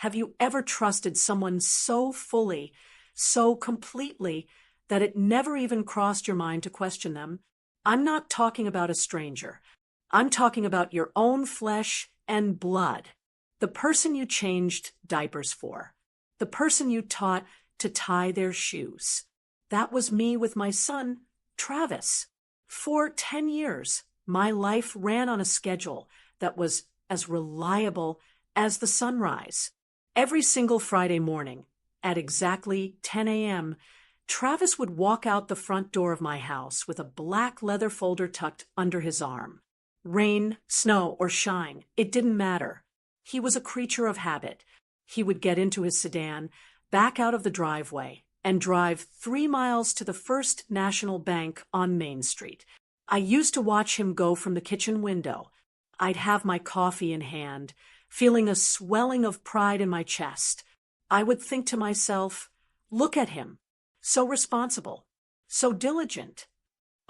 Have you ever trusted someone so fully, so completely, that it never even crossed your mind to question them? I'm not talking about a stranger. I'm talking about your own flesh and blood. The person you changed diapers for. The person you taught to tie their shoes. That was me with my son, Travis. For 10 years, my life ran on a schedule that was as reliable as the sunrise. Every single Friday morning, at exactly 10 a.m., Travis would walk out the front door of my house with a black leather folder tucked under his arm. Rain, snow, or shine, it didn't matter. He was a creature of habit. He would get into his sedan, back out of the driveway, and drive 3 miles to the First National Bank on Main Street. I used to watch him go from the kitchen window. I'd have my coffee in hand, feeling a swelling of pride in my chest. I would think to myself, look at him, so responsible, so diligent.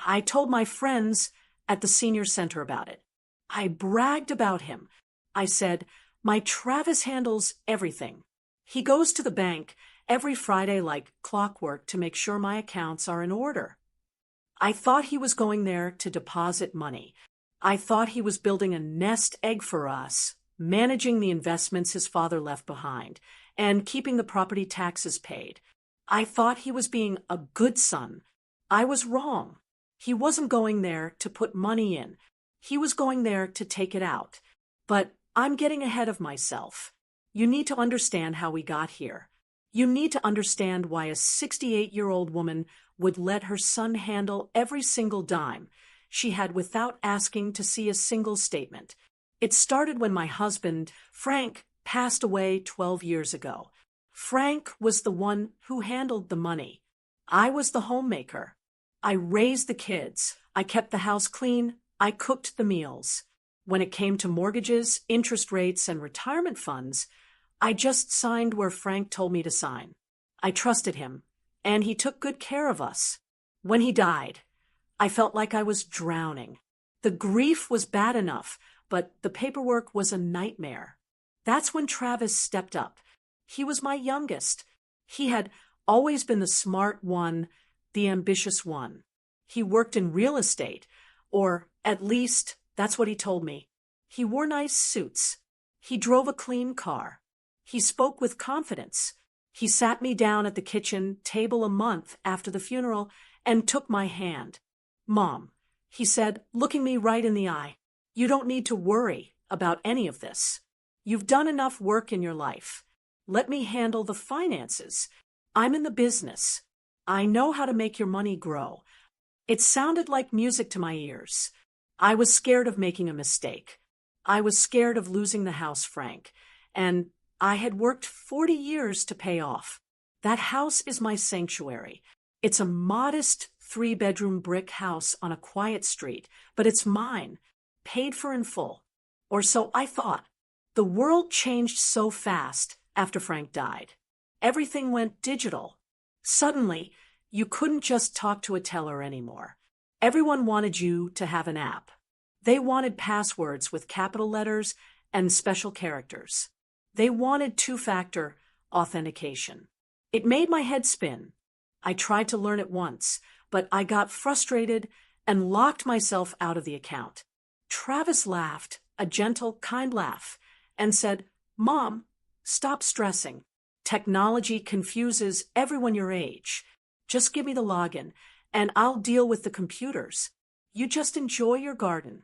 I told my friends at the senior center about it. I bragged about him. I said, my Travis handles everything. He goes to the bank every Friday like clockwork to make sure my accounts are in order. I thought he was going there to deposit money. I thought he was building a nest egg for us, managing the investments his father left behind, and keeping the property taxes paid. I thought he was being a good son. I was wrong. He wasn't going there to put money in. He was going there to take it out. But I'm getting ahead of myself. You need to understand how we got here. You need to understand why a 68-year-old woman would let her son handle every single dime she had without asking to see a single statement. It started when my husband, Frank, passed away 12 years ago. Frank was the one who handled the money. I was the homemaker. I raised the kids. I kept the house clean. I cooked the meals. When it came to mortgages, interest rates, and retirement funds, I just signed where Frank told me to sign. I trusted him, and he took good care of us. When he died, I felt like I was drowning. The grief was bad enough, but the paperwork was a nightmare. That's when Travis stepped up. He was my youngest. He had always been the smart one, the ambitious one. He worked in real estate, or at least that's what he told me. He wore nice suits. He drove a clean car. He spoke with confidence. He sat me down at the kitchen table a month after the funeral and took my hand. Mom, he said, looking me right in the eye, you don't need to worry about any of this. You've done enough work in your life. Let me handle the finances. I'm in the business. I know how to make your money grow. It sounded like music to my ears. I was scared of making a mistake. I was scared of losing the house, Frank, and I had worked 40 years to pay off. That house is my sanctuary. It's a modest 3-bedroom brick house on a quiet street, but it's mine, paid for in full. Or so I thought. The world changed so fast after Frank died. Everything went digital. Suddenly, you couldn't just talk to a teller anymore. Everyone wanted you to have an app. They wanted passwords with capital letters and special characters. They wanted 2-factor authentication. It made my head spin. I tried to learn it once, but I got frustrated and locked myself out of the account. Travis laughed, a gentle, kind laugh, and said, Mom, stop stressing. Technology confuses everyone your age. Just give me the login, and I'll deal with the computers. You just enjoy your garden.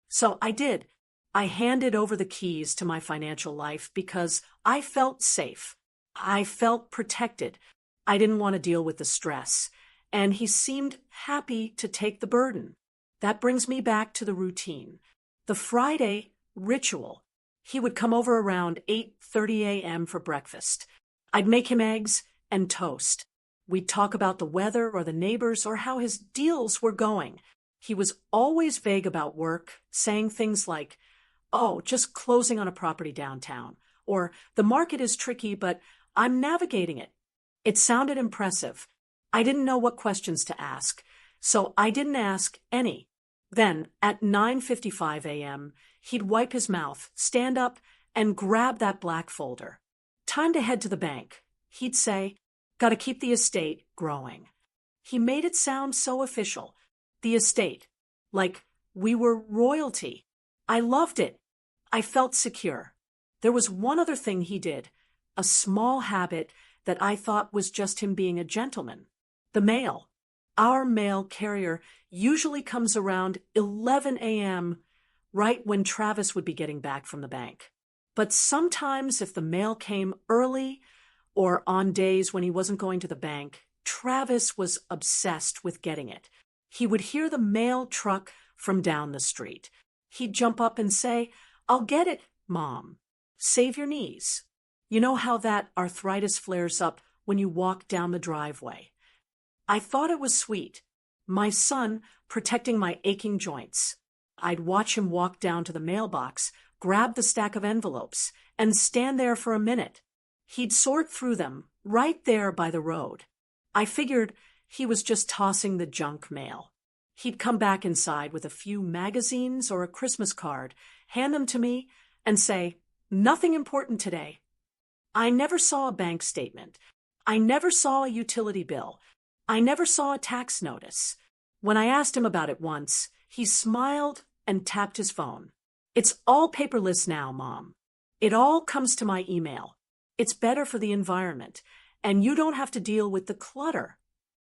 So I did. I handed over the keys to my financial life because I felt safe. I felt protected. I didn't want to deal with the stress, and he seemed happy to take the burden. That brings me back to the routine. The Friday ritual. He would come over around 8:30 a.m. for breakfast. I'd make him eggs and toast. We'd talk about the weather or the neighbors or how his deals were going. He was always vague about work, saying things like, oh, just closing on a property downtown, or the market is tricky, but I'm navigating it. It sounded impressive. I didn't know what questions to ask, so I didn't ask any. Then, at 9:55 a.m., he'd wipe his mouth, stand up, and grab that black folder. Time to head to the bank. He'd say, gotta keep the estate growing. He made it sound so official. The estate. Like we were royalty. I loved it. I felt secure. There was one other thing he did, a small habit that I thought was just him being a gentleman. The mail. Our mail carrier usually comes around 11 a.m., right when Travis would be getting back from the bank. But sometimes if the mail came early or on days when he wasn't going to the bank, Travis was obsessed with getting it. He would hear the mail truck from down the street. He'd jump up and say, I'll get it, Mom. Save your knees. You know how that arthritis flares up when you walk down the driveway. I thought it was sweet. My son protecting my aching joints. I'd watch him walk down to the mailbox, grab the stack of envelopes, and stand there for a minute. He'd sort through them right there by the road. I figured he was just tossing the junk mail. He'd come back inside with a few magazines or a Christmas card, hand them to me, and say, nothing important today. I never saw a bank statement. I never saw a utility bill. I never saw a tax notice. When I asked him about it once, he smiled and tapped his phone. It's all paperless now, Mom. It all comes to my email. It's better for the environment, and you don't have to deal with the clutter.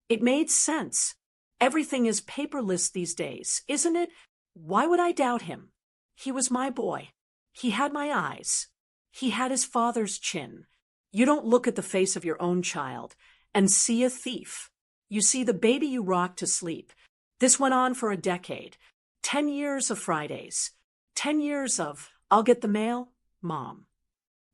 It made sense. Everything is paperless these days, isn't it? Why would I doubt him? He was my boy. He had my eyes. He had his father's chin. You don't look at the face of your own child and see a thief. You see the baby you rocked to sleep. This went on for a decade. 10 years of Fridays. 10 years of, I'll get the mail, Mom.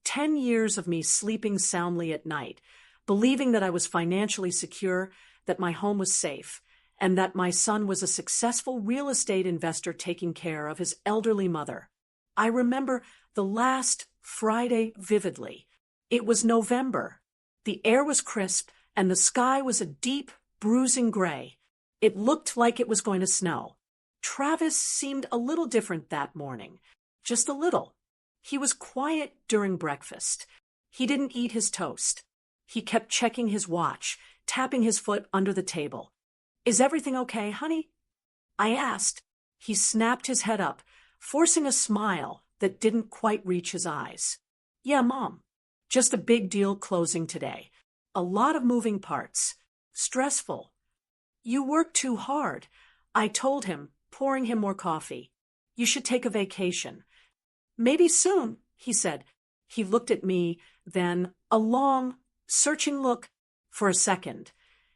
10 years of me sleeping soundly at night, believing that I was financially secure, that my home was safe, and that my son was a successful real estate investor taking care of his elderly mother. I remember the last Friday vividly. It was November. The air was crisp, and the sky was a deep, bruising gray. It looked like it was going to snow. Travis seemed a little different that morning. Just a little. He was quiet during breakfast. He didn't eat his toast. He kept checking his watch, tapping his foot under the table. Is everything okay, honey? I asked. He snapped his head up, forcing a smile that didn't quite reach his eyes. Yeah, Mom. Just a big deal closing today. A lot of moving parts. Stressful. You work too hard, I told him, pouring him more coffee. You should take a vacation. Maybe soon, he said. He looked at me, then a long, searching look for a second.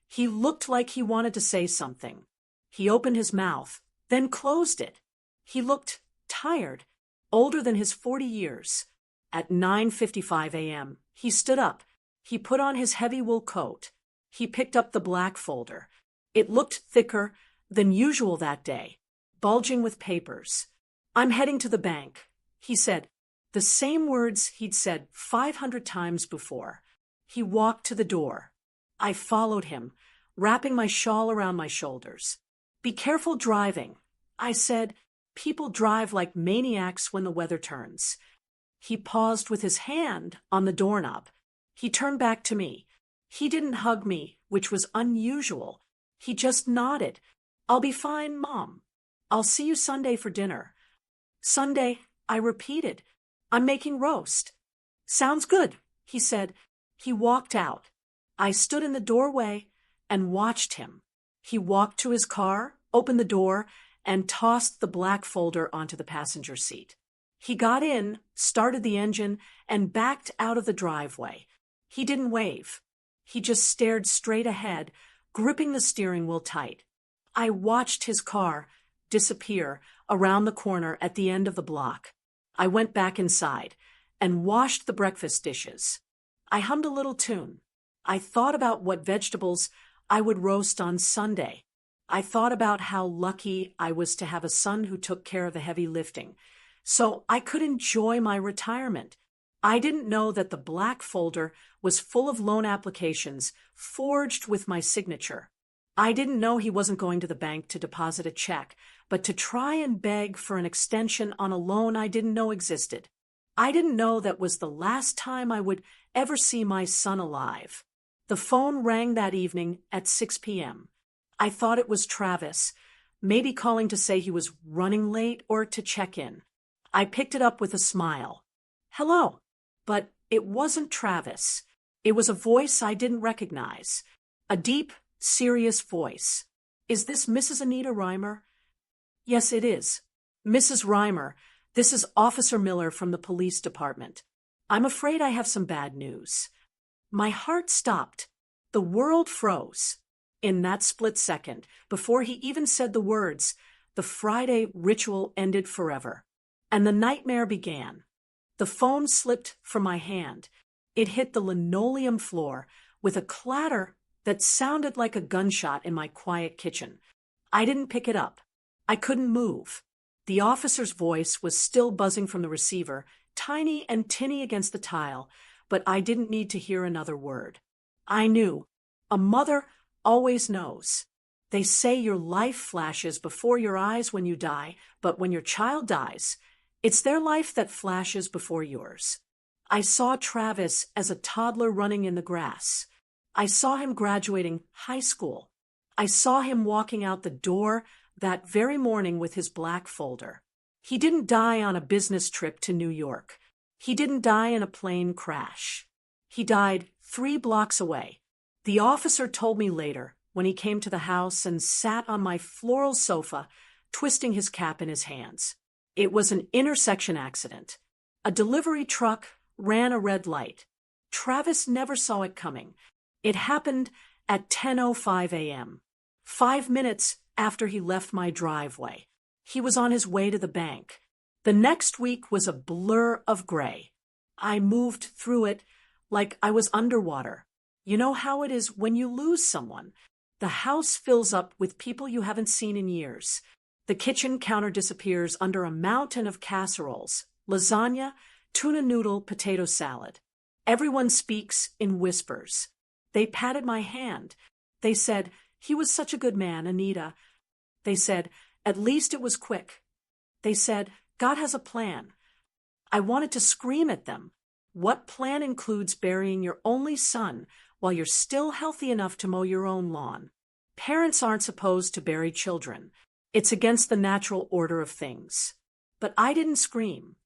He looked like he wanted to say something. He opened his mouth, then closed it. He looked tired, older than his 40 years. At 9:55 a.m., he stood up. He put on his heavy wool coat. He picked up the black folder. It looked thicker than usual that day, bulging with papers. I'm heading to the bank, he said, the same words he'd said 500 times before. He walked to the door. I followed him, wrapping my shawl around my shoulders. Be careful driving, I said. People drive like maniacs when the weather turns. He paused with his hand on the doorknob. He turned back to me. He didn't hug me, which was unusual. He just nodded. I'll be fine, Mom. I'll see you Sunday for dinner. Sunday, I repeated. I'm making roast. Sounds good, he said. He walked out. I stood in the doorway and watched him. He walked to his car, opened the door, and tossed the black folder onto the passenger seat. He got in, started the engine, and backed out of the driveway. He didn't wave. He just stared straight ahead, gripping the steering wheel tight. I watched his car disappear around the corner at the end of the block. I went back inside and washed the breakfast dishes. I hummed a little tune. I thought about what vegetables I would roast on Sunday. I thought about how lucky I was to have a son who took care of the heavy lifting, so I could enjoy my retirement. I didn't know that the black folder was full of loan applications forged with my signature. I didn't know he wasn't going to the bank to deposit a check, but to try and beg for an extension on a loan I didn't know existed. I didn't know that was the last time I would ever see my son alive. The phone rang that evening at 6 p.m. I thought it was Travis, maybe calling to say he was running late or to check in. I picked it up with a smile. Hello. But it wasn't Travis. It was a voice I didn't recognize. A deep, serious voice. Is this Mrs. Anita Reimer? Yes, it is. Mrs. Reimer, this is Officer Miller from the police department. I'm afraid I have some bad news. My heart stopped. The world froze. In that split second, before he even said the words, the Friday ritual ended forever. And the nightmare began. The phone slipped from my hand. It hit the linoleum floor with a clatter that sounded like a gunshot in my quiet kitchen. I didn't pick it up. I couldn't move. The officer's voice was still buzzing from the receiver, tiny and tinny against the tile, but I didn't need to hear another word. I knew. A mother always knows. They say your life flashes before your eyes when you die, but when your child dies, it's their life that flashes before yours. I saw Travis as a toddler running in the grass. I saw him graduating high school. I saw him walking out the door that very morning with his black folder. He didn't die on a business trip to New York. He didn't die in a plane crash. He died 3 blocks away. The officer told me later, when he came to the house and sat on my floral sofa, twisting his cap in his hands. It was an intersection accident. A delivery truck ran a red light. Travis never saw it coming. It happened at 10:05 a.m., 5 minutes after he left my driveway. He was on his way to the bank. The next week was a blur of gray. I moved through it like I was underwater. You know how it is when you lose someone. The house fills up with people you haven't seen in years. The kitchen counter disappears under a mountain of casseroles, lasagna, tuna noodle, potato salad. Everyone speaks in whispers. They patted my hand. They said, "He was such a good man, Anita." They said, "At least it was quick." They said, "God has a plan." I wanted to scream at them. What plan includes burying your only son while you're still healthy enough to mow your own lawn? Parents aren't supposed to bury children. It's against the natural order of things. But I didn't scream.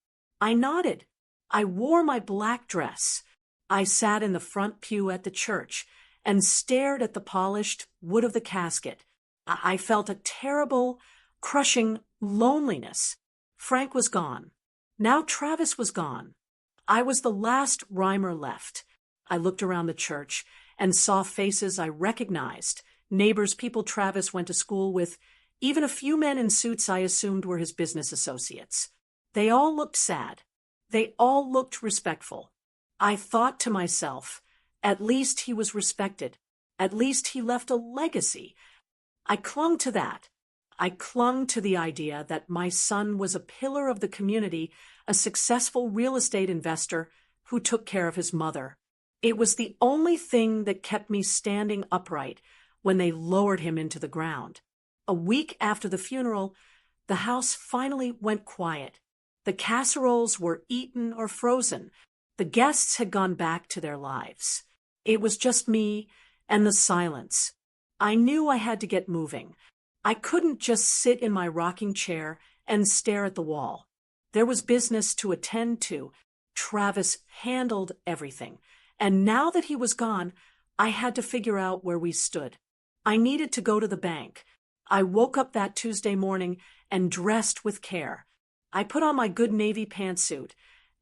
I nodded. I wore my black dress. I sat in the front pew at the church and stared at the polished wood of the casket. I felt a terrible, crushing loneliness. Frank was gone. Now Travis was gone. I was the last Reimer left. I looked around the church and saw faces I recognized, neighbors, people Travis went to school with, even a few men in suits I assumed were his business associates. They all looked sad. They all looked respectful. I thought to myself, at least he was respected. At least he left a legacy. I clung to that. I clung to the idea that my son was a pillar of the community, a successful real estate investor who took care of his mother. It was the only thing that kept me standing upright when they lowered him into the ground. A week after the funeral, the house finally went quiet. The casseroles were eaten or frozen. The guests had gone back to their lives. It was just me and the silence. I knew I had to get moving. I couldn't just sit in my rocking chair and stare at the wall. There was business to attend to. Travis handled everything. And now that he was gone, I had to figure out where we stood. I needed to go to the bank. I woke up that Tuesday morning and dressed with care. I put on my good navy pantsuit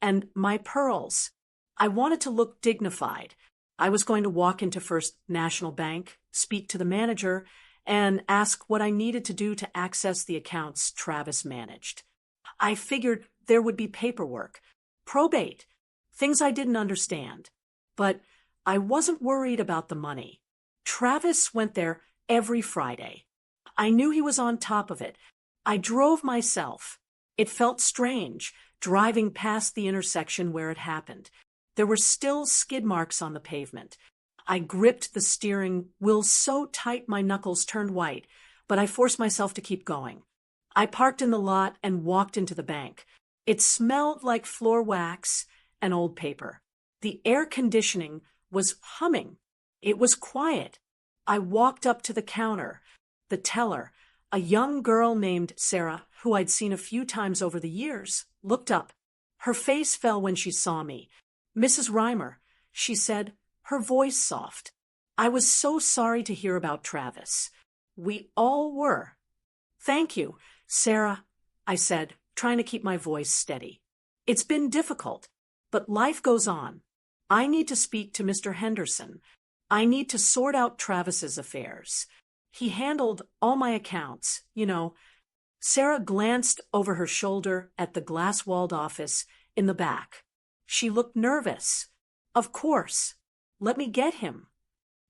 and my pearls. I wanted to look dignified. I was going to walk into First National Bank, speak to the manager, and ask what I needed to do to access the accounts Travis managed. I figured there would be paperwork, probate, things I didn't understand. But I wasn't worried about the money. Travis went there every Friday. I knew he was on top of it. I drove myself. It felt strange, driving past the intersection where it happened. There were still skid marks on the pavement. I gripped the steering wheel so tight my knuckles turned white, but I forced myself to keep going. I parked in the lot and walked into the bank. It smelled like floor wax and old paper. The air conditioning was humming. It was quiet. I walked up to the counter. The teller, a young girl named Sarah, who I'd seen a few times over the years, looked up. Her face fell when she saw me. "Mrs. Reimer," she said, her voice soft. "I was so sorry to hear about Travis. We all were." "Thank you, Sarah," I said, trying to keep my voice steady. "It's been difficult, but life goes on. I need to speak to Mr. Henderson. I need to sort out Travis's affairs. He handled all my accounts, you know." Sarah glanced over her shoulder at the glass-walled office in the back. She looked nervous. "Of course. Let me get him."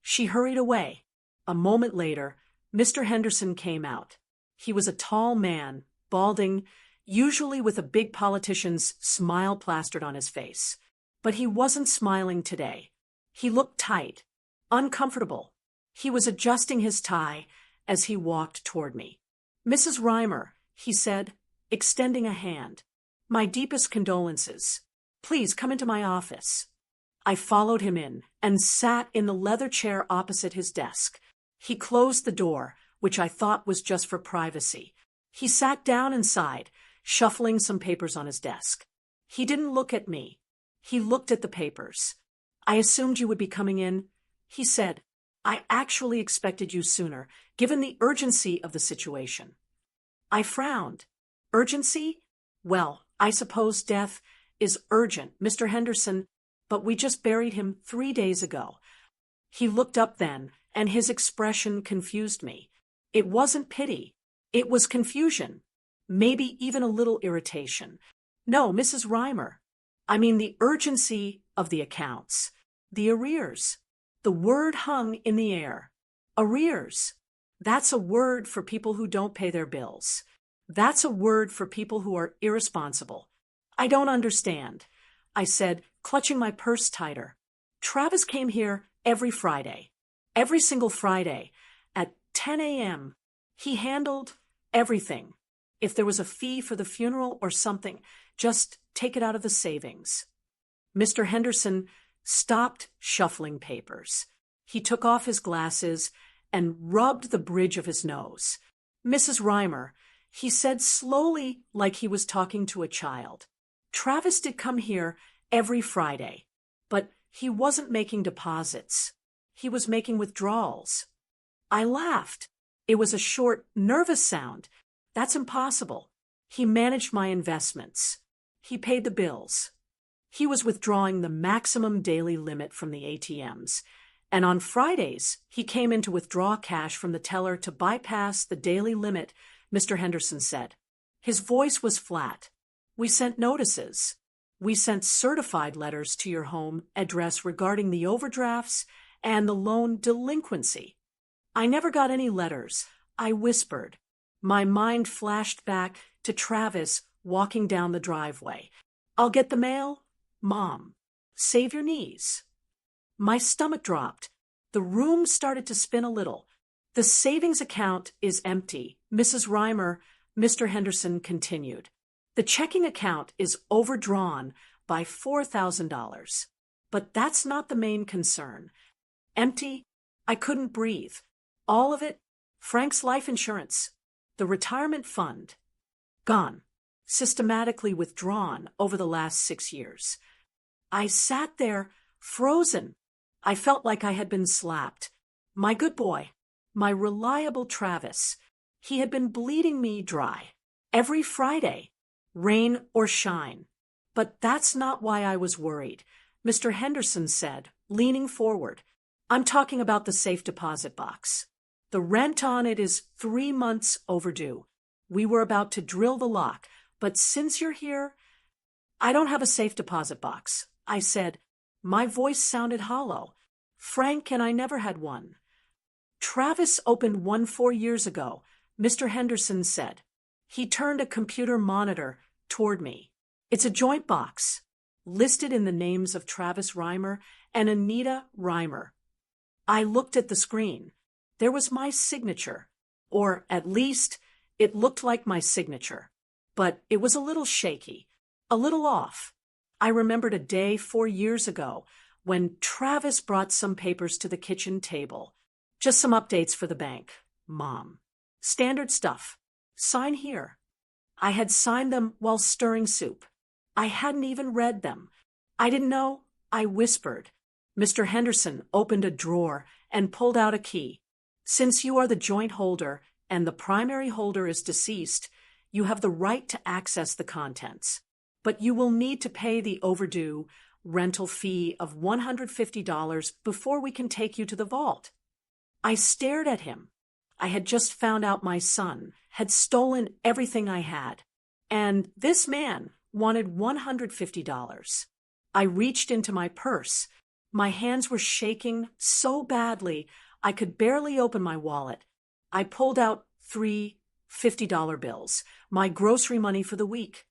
She hurried away. A moment later, Mr. Henderson came out. He was a tall man, balding, usually with a big politician's smile plastered on his face. But he wasn't smiling today. He looked tight, uncomfortable. He was adjusting his tie as he walked toward me. "Mrs. Reimer," he said, extending a hand. "My deepest condolences. Please come into my office." I followed him in and sat in the leather chair opposite his desk. He closed the door, which I thought was just for privacy. He sat down and sighed, shuffling some papers on his desk. He didn't look at me. He looked at the papers. "I assumed you would be coming in," he said. "I actually expected you sooner, given the urgency of the situation." I frowned. "Urgency? Well, I suppose death is urgent, Mr. Henderson, but we just buried him 3 days ago." He looked up then, and his expression confused me. It wasn't pity. It was confusion. Maybe even a little irritation. "No, Mrs. Reimer. I mean the urgency of the accounts. The arrears." The word hung in the air. Arrears. That's a word for people who don't pay their bills. That's a word for people who are irresponsible. "I don't understand," I said, clutching my purse tighter. "Travis came here every Friday. Every single Friday. At 10 a.m. He handled everything. If there was a fee for the funeral or something, just take it out of the savings." Mr. Henderson stopped shuffling papers. He took off his glasses and rubbed the bridge of his nose. "Mrs. Reimer," he said slowly, like he was talking to a child, "Travis did come here every Friday, but he wasn't making deposits. He was making withdrawals." I laughed. It was a short, nervous sound. "That's impossible. He managed my investments. He paid the bills. He was withdrawing the maximum daily limit from the ATMs. And on Fridays, he came in to withdraw cash from the teller to bypass the daily limit," Mr. Henderson said. His voice was flat. "We sent notices. We sent certified letters to your home address regarding the overdrafts and the loan delinquency." I never got any letters. I whispered. My mind flashed back to Travis walking down the driveway. "I'll get the mail? Mom, save your knees." My stomach dropped. The room started to spin a little. "The savings account is empty, Mrs. Reimer," Mr. Henderson continued. "The checking account is overdrawn by $4,000. But that's not the main concern. Empty? I couldn't breathe. All of it? Frank's life insurance. The retirement fund. Gone. Systematically withdrawn over the last 6 years." I sat there, frozen. I felt like I had been slapped. My good boy, my reliable Travis, he had been bleeding me dry. Every Friday, rain or shine. "But that's not why I was worried," Mr. Henderson said, leaning forward. "I'm talking about the safe deposit box. The rent on it is 3 months overdue. We were about to drill the lock, but since you're here—" "I don't have a safe deposit box," I said. My voice sounded hollow. "Frank and I never had one." "Travis opened one 4 years ago," Mr. Henderson said. He turned a computer monitor toward me. "It's a joint box, listed in the names of Travis Reimer and Anita Reimer." I looked at the screen. There was my signature, or at least it looked like my signature, but it was a little shaky. A little off. I remembered a day 4 years ago when Travis brought some papers to the kitchen table. Just some updates for the bank, Mom. Standard stuff. Sign here. I had signed them while stirring soup. I hadn't even read them. I didn't know. I whispered. Mr. Henderson opened a drawer and pulled out a key. Since you are the joint holder and the primary holder is deceased, you have the right to access the contents. But you will need to pay the overdue rental fee of $150 before we can take you to the vault. I stared at him. I had just found out my son had stolen everything I had, and this man wanted $150. I reached into my purse. My hands were shaking so badly I could barely open my wallet. I pulled out 3 $50 bills, my grocery money for the week.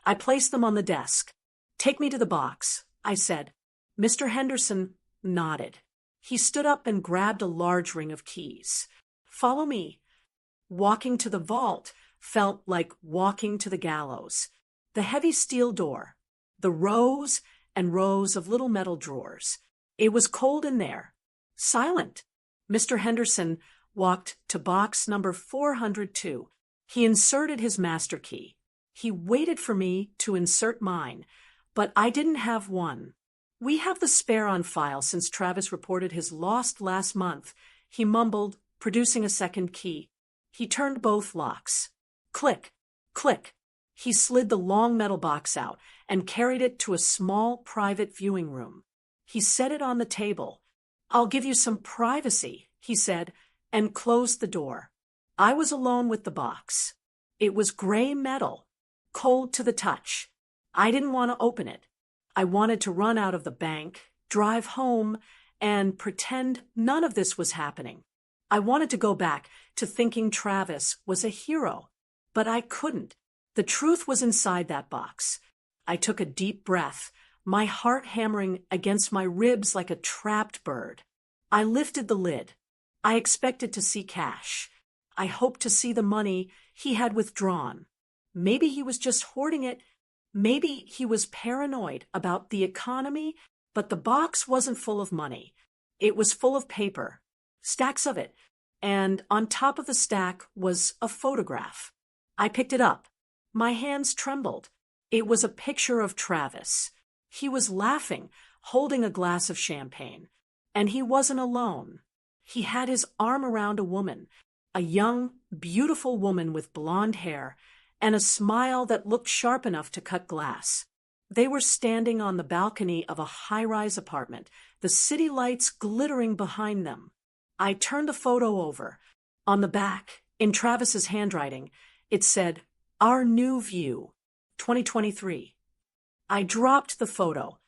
I placed them on the desk. Take me to the box, I said. Mr. Henderson nodded. He stood up and grabbed a large ring of keys. Follow me. Walking to the vault felt like walking to the gallows. The heavy steel door, the rows and rows of little metal drawers. It was cold in there. Silent. Mr. Henderson walked to box number 402. He inserted his master key. He waited for me to insert mine, but I didn't have one. We have the spare on file since Travis reported his lost last month, he mumbled, producing a second key. He turned both locks. Click, click. He slid the long metal box out and carried it to a small private viewing room. He set it on the table. I'll give you some privacy, he said, and closed the door. I was alone with the box. It was gray metal, cold to the touch. I didn't want to open it. I wanted to run out of the bank, drive home, and pretend none of this was happening. I wanted to go back to thinking Travis was a hero, but I couldn't. The truth was inside that box. I took a deep breath, my heart hammering against my ribs like a trapped bird. I lifted the lid. I expected to see cash. I hoped to see the money he had withdrawn. Maybe he was just hoarding it. Maybe he was paranoid about the economy, but the box wasn't full of money. It was full of paper, stacks of it, and on top of the stack was a photograph. I picked it up. My hands trembled. It was a picture of Travis. He was laughing, holding a glass of champagne. And he wasn't alone. He had his arm around a woman, a young, beautiful woman with blonde hair, and a smile that looked sharp enough to cut glass. They were standing on the balcony of a high-rise apartment, the city lights glittering behind them. I turned the photo over. On the back, in Travis's handwriting, it said, Our New View, 2023. I dropped the photo.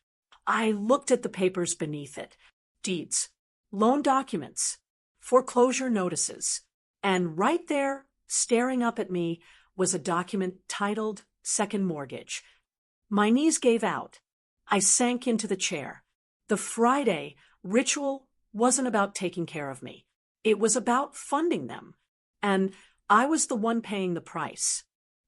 I looked at the papers beneath it. Deeds, loan documents, foreclosure notices, and right there, staring up at me, was a document titled Second Mortgage. My knees gave out. I sank into the chair. The Friday ritual wasn't about taking care of me. It was about funding them. And I was the one paying the price.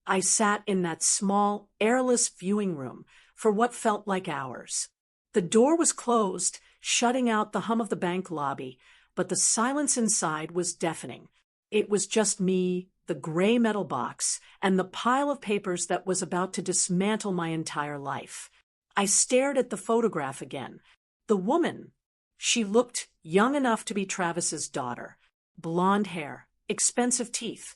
I sat in that small, airless viewing room for what felt like hours. The door was closed, shutting out the hum of the bank lobby, but the silence inside was deafening. It was just me, the gray metal box, and the pile of papers that was about to dismantle my entire life. I stared at the photograph again. The woman. She looked young enough to be Travis's daughter. Blonde hair, expensive teeth,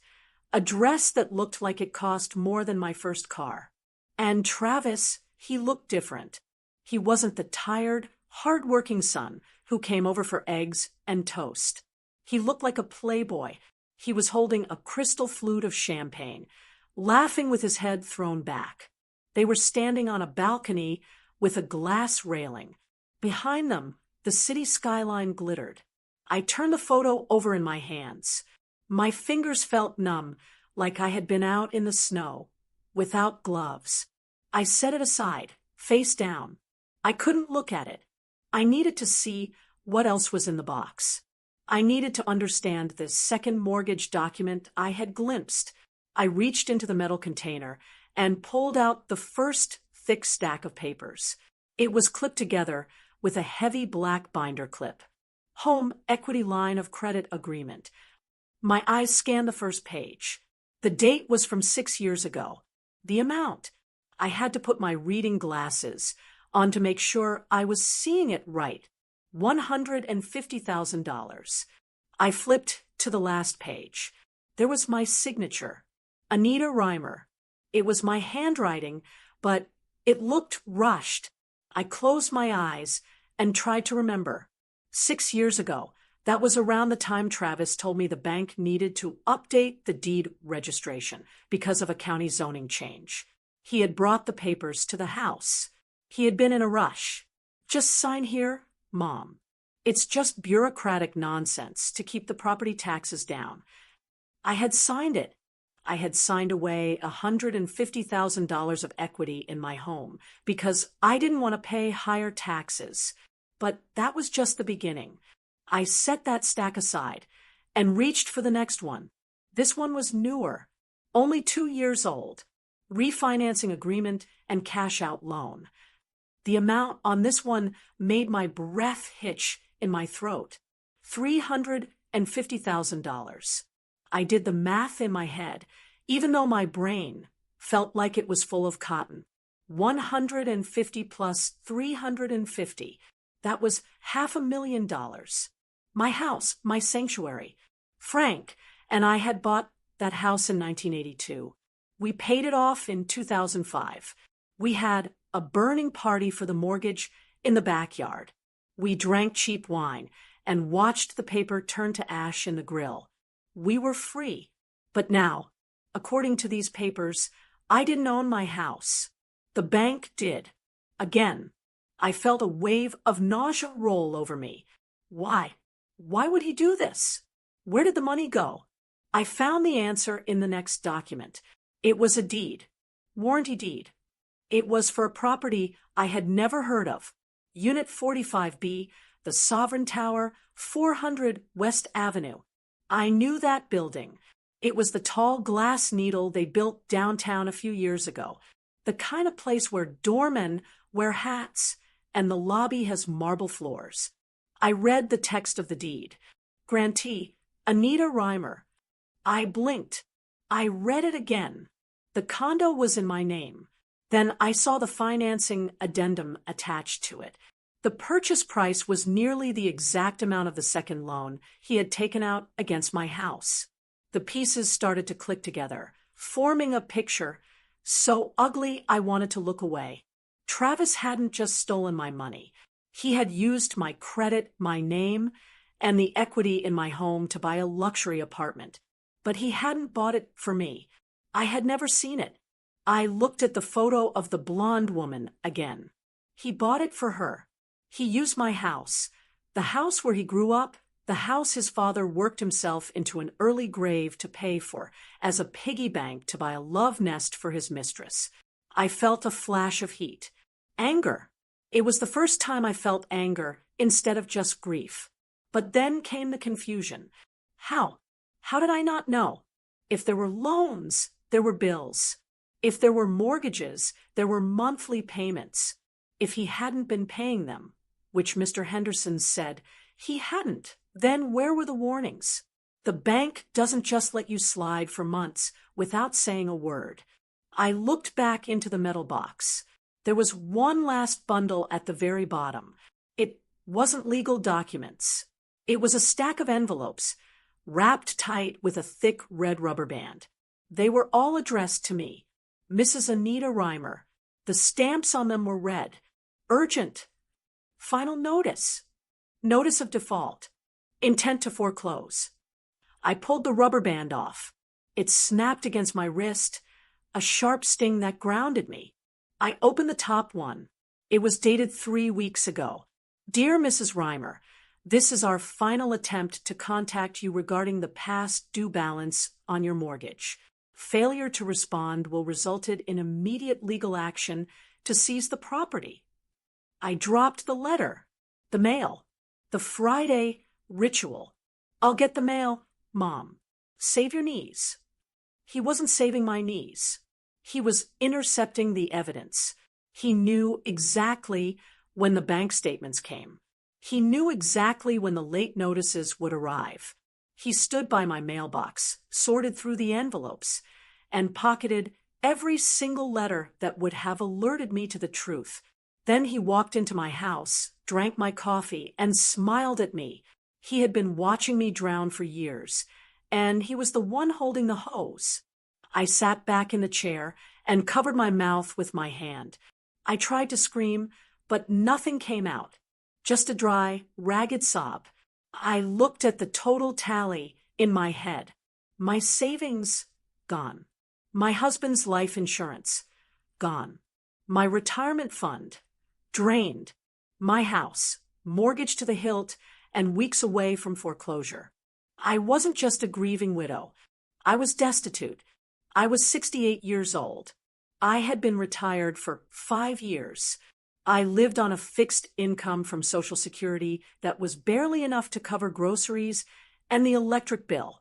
a dress that looked like it cost more than my first car. And Travis, he looked different. He wasn't the tired, hard-working son who came over for eggs and toast. He looked like a playboy. He was holding a crystal flute of champagne, laughing with his head thrown back. They were standing on a balcony with a glass railing. Behind them, the city skyline glittered. I turned the photo over in my hands. My fingers felt numb, like I had been out in the snow, without gloves. I set it aside, face down. I couldn't look at it. I needed to see what else was in the box. I needed to understand this second mortgage document I had glimpsed. I reached into the metal container and pulled out the first thick stack of papers. It was clipped together with a heavy black binder clip. Home Equity Line of Credit Agreement. My eyes scanned the first page. The date was from 6 years ago. The amount. I had to put my reading glasses on to make sure I was seeing it right. $150,000. I flipped to the last page. There was my signature. Anita Reimer. It was my handwriting, but it looked rushed. I closed my eyes and tried to remember. 6 years ago, that was around the time Travis told me the bank needed to update the deed registration because of a county zoning change. He had brought the papers to the house. He had been in a rush. Just sign here, Mom. It's just bureaucratic nonsense to keep the property taxes down. I had signed it. I had signed away $150,000 of equity in my home because I didn't want to pay higher taxes. But that was just the beginning. I set that stack aside and reached for the next one. This one was newer, only 2 years old. Refinancing agreement and cash-out loan. The amount on this one made my breath hitch in my throat. $350,000. I did the math in my head, even though my brain felt like it was full of cotton. 150 plus 350. That was $500,000. My house, my sanctuary. Frank and I had bought that house in 1982. We paid it off in 2005. We had a burning party for the mortgage in the backyard. We drank cheap wine and watched the paper turn to ash in the grill. We were free. But now, according to these papers, I didn't own my house. The bank did. Again, I felt a wave of nausea roll over me. Why? Why would he do this? Where did the money go? I found the answer in the next document. It was a deed. Warranty deed. It was for a property I had never heard of. Unit 45B, the Sovereign Tower, 400 West Avenue. I knew that building. It was the tall glass needle they built downtown a few years ago. The kind of place where doormen wear hats and the lobby has marble floors. I read the text of the deed. Grantee, Anita Reimer. I blinked. I read it again. The condo was in my name. Then I saw the financing addendum attached to it. The purchase price was nearly the exact amount of the second loan he had taken out against my house. The pieces started to click together, forming a picture so ugly I wanted to look away. Travis hadn't just stolen my money. He had used my credit, my name, and the equity in my home to buy a luxury apartment. But he hadn't bought it for me. I had never seen it. I looked at the photo of the blonde woman again. He bought it for her. He used my house, the house where he grew up, the house his father worked himself into an early grave to pay for, as a piggy bank to buy a love nest for his mistress. I felt a flash of heat. Anger. It was the first time I felt anger instead of just grief. But then came the confusion. How? How did I not know? If there were loans, there were bills. If there were mortgages, there were monthly payments. If he hadn't been paying them, which Mr. Henderson said he hadn't, then where were the warnings? The bank doesn't just let you slide for months without saying a word. I looked back into the metal box. There was one last bundle at the very bottom. It wasn't legal documents. It was a stack of envelopes, wrapped tight with a thick red rubber band. They were all addressed to me, Mrs. Anita Reimer. The stamps on them were red. Urgent. Final notice. Notice of default. Intent to foreclose. I pulled the rubber band off. It snapped against my wrist, a sharp sting that grounded me. I opened the top one. It was dated 3 weeks ago. Dear Mrs. Reimer, this is our final attempt to contact you regarding the past due balance on your mortgage. Failure to respond will result in immediate legal action to seize the property. I dropped the letter, the mail, the Friday ritual. I'll get the mail, Mom. Save your knees. He wasn't saving my knees. He was intercepting the evidence. He knew exactly when the bank statements came. He knew exactly when the late notices would arrive. He stood by my mailbox, sorted through the envelopes, and pocketed every single letter that would have alerted me to the truth. Then he walked into my house, drank my coffee, and smiled at me. He had been watching me drown for years, and he was the one holding the hose. I sat back in the chair and covered my mouth with my hand. I tried to scream, but nothing came out. Just a dry, ragged sob. I looked at the total tally in my head. My savings, gone. My husband's life insurance, gone. My retirement fund, drained. My house, mortgaged to the hilt and weeks away from foreclosure. I wasn't just a grieving widow. I was destitute. I was 68 years old. I had been retired for 5 years. I lived on a fixed income from Social Security that was barely enough to cover groceries and the electric bill.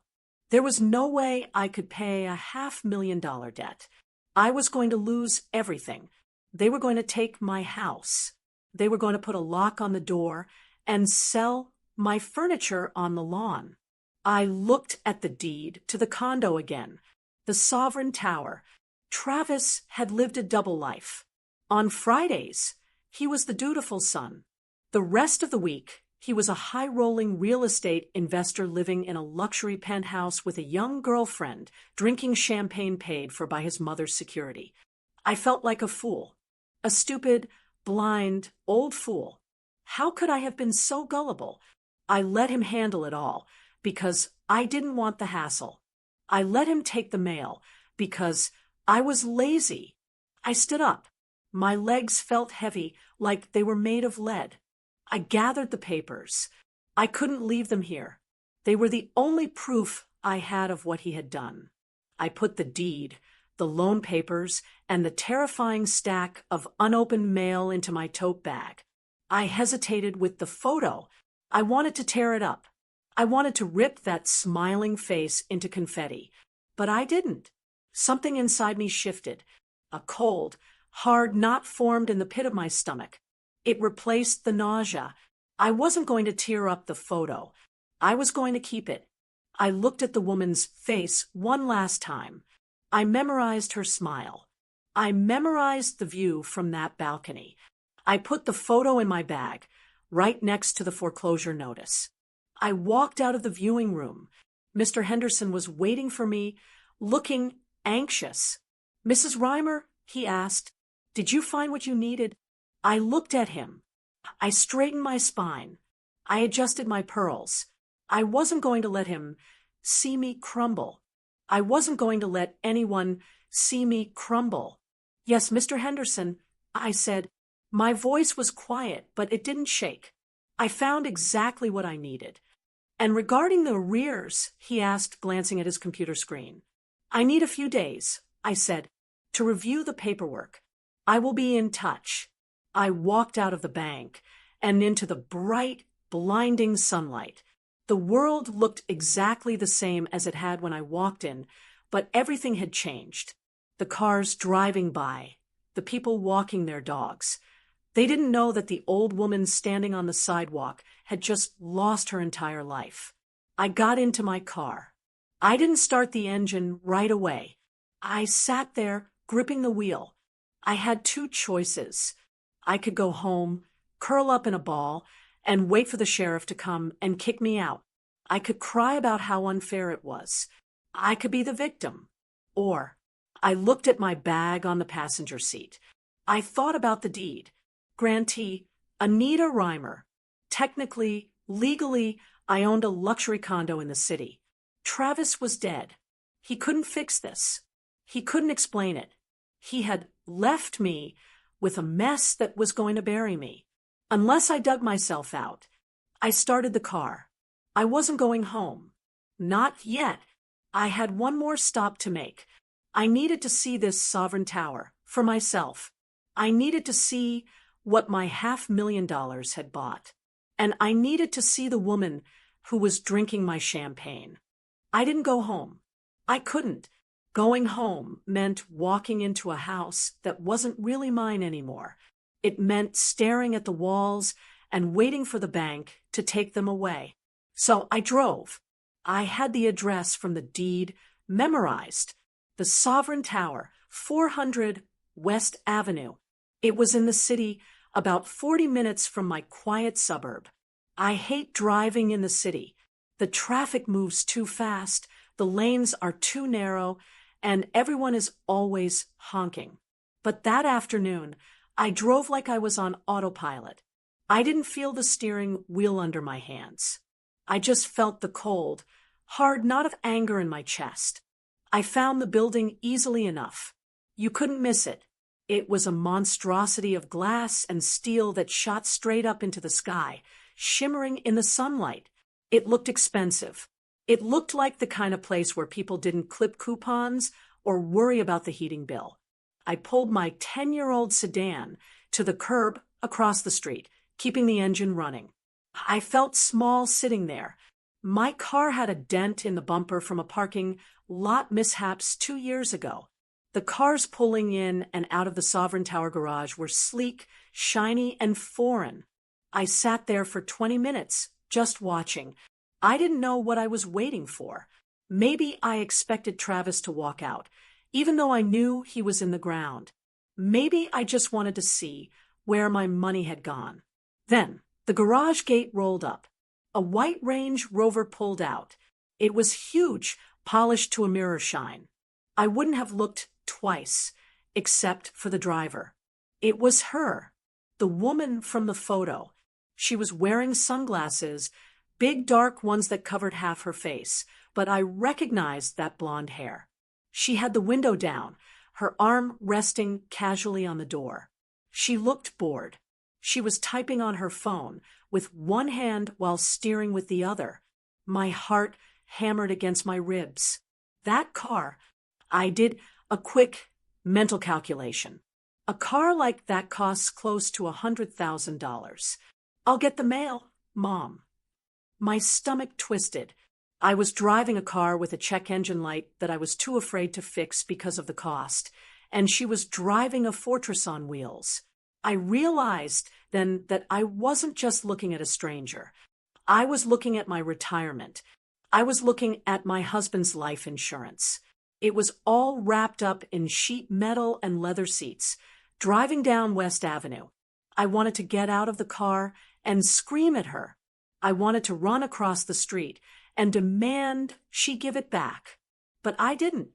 There was no way I could pay a $500,000 debt. I was going to lose everything. They were going to take my house. They were going to put a lock on the door and sell my furniture on the lawn. I looked at the deed to the condo again, the Sovereign Tower. Travis had lived a double life. On Fridays, he was the dutiful son. The rest of the week, he was a high-rolling real estate investor living in a luxury penthouse with a young girlfriend, drinking champagne paid for by his mother's security. I felt like a fool. A stupid, blind, old fool. How could I have been so gullible? I let him handle it all, because I didn't want the hassle. I let him take the mail, because I was lazy. I stood up. My legs felt heavy, like they were made of lead. I gathered the papers. I couldn't leave them here. They were the only proof I had of what he had done. I put the deed, the loan papers, and the terrifying stack of unopened mail into my tote bag. I hesitated with the photo. I wanted to tear it up. I wanted to rip that smiling face into confetti. But I didn't. Something inside me shifted. A cold, hard knot formed in the pit of my stomach. It replaced the nausea. I wasn't going to tear up the photo. I was going to keep it. I looked at the woman's face one last time. I memorized her smile. I memorized the view from that balcony. I put the photo in my bag, right next to the foreclosure notice. I walked out of the viewing room. Mr. Henderson was waiting for me, looking anxious. "Mrs. Reimer," he asked, "did you find what you needed?" I looked at him. I straightened my spine. I adjusted my pearls. I wasn't going to let him see me crumble. I wasn't going to let anyone see me crumble. "Yes, Mr. Henderson," I said. My voice was quiet, but it didn't shake. I found exactly what I needed. "And regarding the arrears," he asked, glancing at his computer screen. "I need a few days," I said, "to review the paperwork. I will be in touch." I walked out of the bank and into the bright, blinding sunlight. The world looked exactly the same as it had when I walked in, but everything had changed. The cars driving by, the people walking their dogs. They didn't know that the old woman standing on the sidewalk had just lost her entire life. I got into my car. I didn't start the engine right away. I sat there, gripping the wheel. I had two choices. I could go home, curl up in a ball, and wait for the sheriff to come and kick me out. I could cry about how unfair it was. I could be the victim. Or I looked at my bag on the passenger seat. I thought about the deed. Grantee, Anita Reimer. Technically, legally, I owned a luxury condo in the city. Travis was dead. He couldn't fix this. He couldn't explain it. He had left me with a mess that was going to bury me. Unless I dug myself out. I started the car. I wasn't going home. Not yet. I had one more stop to make. I needed to see this Sovereign Tower for myself. I needed to see what my $500,000 had bought. And I needed to see the woman who was drinking my champagne. I didn't go home. I couldn't. Going home meant walking into a house that wasn't really mine anymore. It meant staring at the walls and waiting for the bank to take them away. So I drove. I had the address from the deed memorized. The Sovereign Tower, 400 West Avenue. It was in the city, about 40 minutes from my quiet suburb. I hate driving in the city. The traffic moves too fast, the lanes are too narrow, and everyone is always honking. But that afternoon, I drove like I was on autopilot. I didn't feel the steering wheel under my hands. I just felt the cold, hard knot of anger in my chest. I found the building easily enough. You couldn't miss it. It was a monstrosity of glass and steel that shot straight up into the sky, shimmering in the sunlight. It looked expensive. It looked like the kind of place where people didn't clip coupons or worry about the heating bill. I pulled my 10-year-old sedan to the curb across the street, keeping the engine running. I felt small sitting there. My car had a dent in the bumper from a parking lot mishaps 2 years ago. The cars pulling in and out of the Sovereign Tower garage were sleek, shiny, and foreign. I sat there for 20 minutes, just watching. I didn't know what I was waiting for. Maybe I expected Travis to walk out, even though I knew he was in the ground. Maybe I just wanted to see where my money had gone. Then, the garage gate rolled up. A white Range Rover pulled out. It was huge, polished to a mirror shine. I wouldn't have looked twice, except for the driver. It was her, the woman from the photo. She was wearing sunglasses, big dark ones that covered half her face, but I recognized that blonde hair. She had the window down, her arm resting casually on the door. She looked bored. She was typing on her phone, with one hand while steering with the other. My heart hammered against my ribs. That car, I did a quick mental calculation. A car like that costs close to $100,000. I'll get the mail, Mom. My stomach twisted. I was driving a car with a check engine light that I was too afraid to fix because of the cost, and she was driving a Fortress on wheels. I realized then that I wasn't just looking at a stranger. I was looking at my retirement. I was looking at my husband's life insurance. It was all wrapped up in sheet metal and leather seats, driving down West Avenue. I wanted to get out of the car and scream at her. I wanted to run across the street and demand she give it back. But I didn't.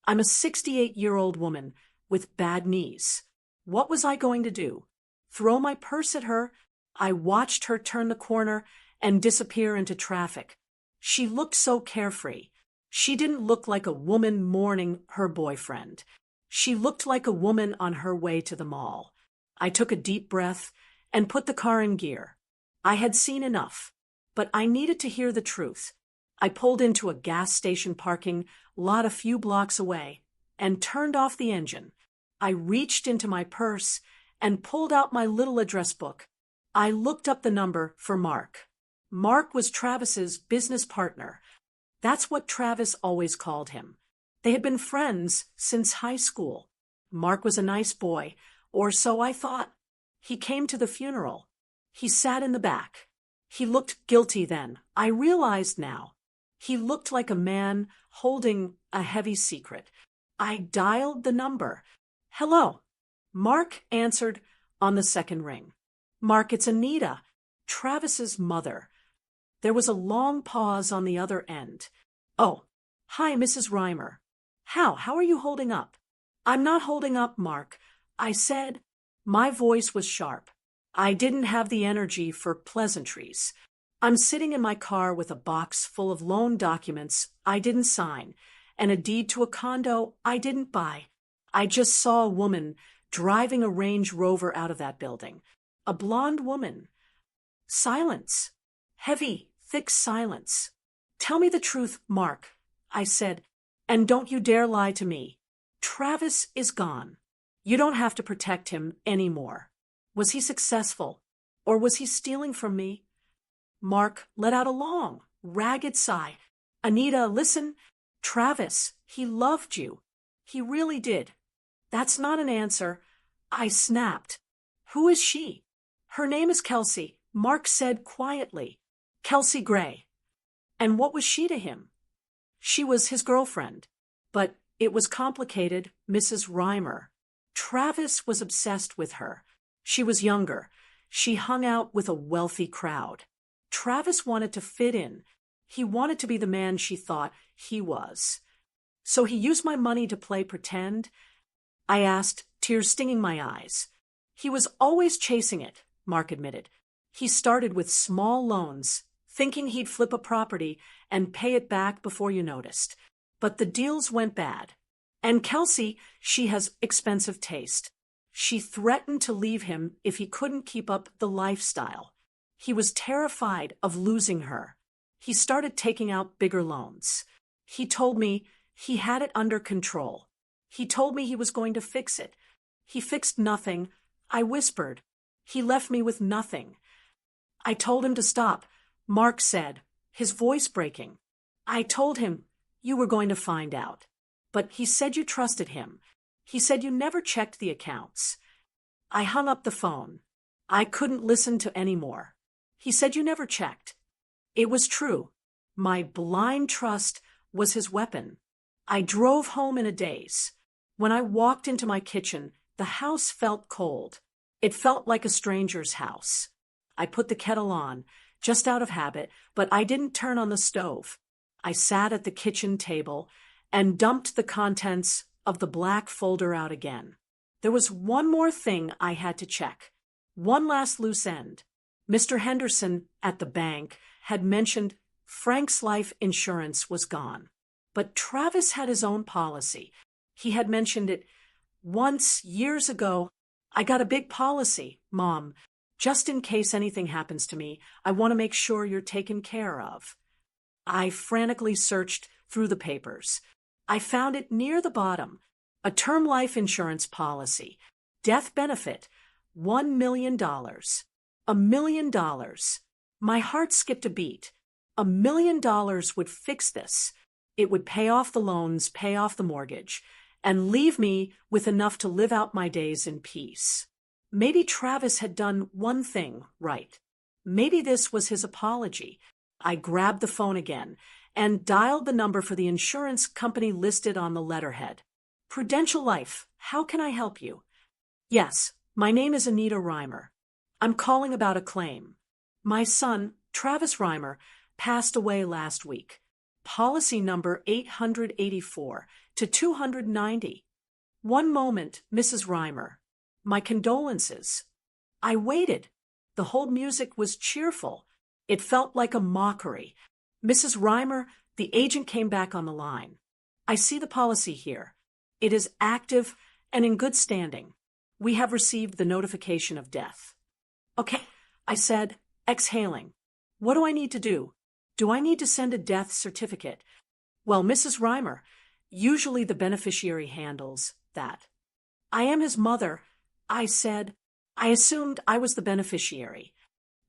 I'm a 68-year-old woman with bad knees. What was I going to do? Throw my purse at her? I watched her turn the corner and disappear into traffic. She looked so carefree. She didn't look like a woman mourning her boyfriend. She looked like a woman on her way to the mall. I took a deep breath and put the car in gear. I had seen enough, but I needed to hear the truth. I pulled into a gas station parking lot a few blocks away and turned off the engine. I reached into my purse and pulled out my little address book. I looked up the number for Mark. Mark was Travis's business partner. That's what Travis always called him. They had been friends since high school. Mark was a nice boy, or so I thought. He came to the funeral. He sat in the back. He looked guilty then. I realized now. He looked like a man holding a heavy secret. I dialed the number. Hello. Mark answered on the second ring. Mark, it's Anita, Travis's mother. There was a long pause on the other end. Oh, hi, Mrs. Reimer. How are you holding up? I'm not holding up, Mark. I said. My voice was sharp. I didn't have the energy for pleasantries. I'm sitting in my car with a box full of loan documents I didn't sign and a deed to a condo I didn't buy. I just saw a woman driving a Range Rover out of that building. A blonde woman. Silence. Heavy, thick silence. Tell me the truth, Mark, I said, and don't you dare lie to me. Travis is gone. You don't have to protect him anymore. Was he successful, or was he stealing from me? Mark let out a long, ragged sigh. Anita, listen. Travis, he loved you. He really did. That's not an answer. I snapped. Who is she? Her name is Kelsey, Mark said quietly. Kelsey Gray. And what was she to him? She was his girlfriend. But it was complicated, Mrs. Reimer. Travis was obsessed with her. She was younger. She hung out with a wealthy crowd. Travis wanted to fit in. He wanted to be the man she thought he was. So he used my money to play pretend? I asked, tears stinging my eyes. He was always chasing it, Mark admitted. He started with small loans, thinking he'd flip a property and pay it back before you noticed. But the deals went bad. And Kelsey, she has expensive taste. She threatened to leave him if he couldn't keep up the lifestyle. He was terrified of losing her. He started taking out bigger loans. He told me he had it under control. He told me he was going to fix it. He fixed nothing. I whispered. He left me with nothing. I told him to stop, Mark said, his voice breaking. I told him you were going to find out. But he said you trusted him. He said you never checked the accounts. I hung up the phone. I couldn't listen to any more. He said you never checked. It was true. My blind trust was his weapon. I drove home in a daze. When I walked into my kitchen, the house felt cold. It felt like a stranger's house. I put the kettle on, just out of habit, but I didn't turn on the stove. I sat at the kitchen table and dumped the contents of the black folder out again. There was one more thing I had to check. One last loose end. Mr. Henderson at the bank had mentioned Frank's life insurance was gone. But Travis had his own policy. He had mentioned it once, years ago. I got a big policy, Mom. Just in case anything happens to me, I want to make sure you're taken care of. I frantically searched through the papers. I found it near the bottom. A term life insurance policy. Death benefit. $1 million. $1 million. My heart skipped a beat. $1 million would fix this. It would pay off the loans, pay off the mortgage, and leave me with enough to live out my days in peace. Maybe Travis had done one thing right. Maybe this was his apology. I grabbed the phone again and dialed the number for the insurance company listed on the letterhead. Prudential Life, how can I help you? Yes, my name is Anita Reimer. I'm calling about a claim. My son, Travis Reimer, passed away last week. Policy number 884 to 290. One moment, Mrs. Reimer. My condolences. I waited. The whole music was cheerful. It felt like a mockery. Mrs. Reimer, the agent came back on the line. I see the policy here. It is active and in good standing. We have received the notification of death. Okay, I said, exhaling. What do I need to do? Do I need to send a death certificate? Well, Mrs. Reimer, usually the beneficiary handles that. I am his mother, I said. I assumed I was the beneficiary.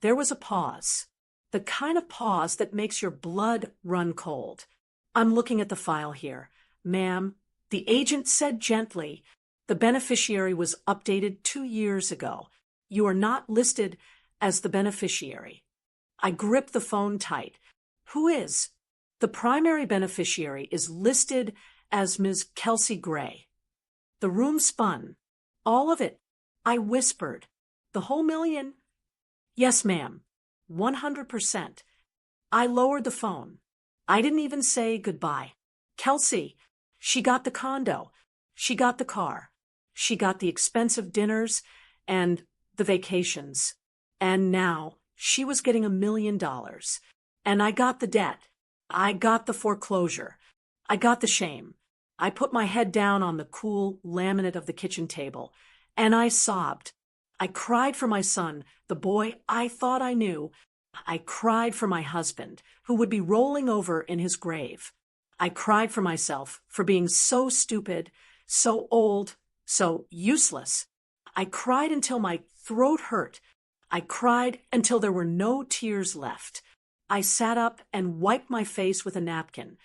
There was a pause. The kind of pause that makes your blood run cold. I'm looking at the file here. Ma'am, the agent said gently, the beneficiary was updated 2 years ago. You are not listed as the beneficiary. I gripped the phone tight. Who is? The primary beneficiary is listed as Ms. Kelsey Gray. The room spun. All of it. I whispered. The whole million? Yes, ma'am. 100%. I lowered the phone. I didn't even say goodbye. Kelsey, she got the condo. She got the car. She got the expensive dinners and the vacations. And now she was getting $1 million. And I got the debt. I got the foreclosure. I got the shame. I put my head down on the cool laminate of the kitchen table, and I sobbed. I cried for my son, the boy I thought I knew. I cried for my husband, who would be rolling over in his grave. I cried for myself for being so stupid, so old, so useless. I cried until my throat hurt. I cried until there were no tears left. I sat up and wiped my face with a napkin.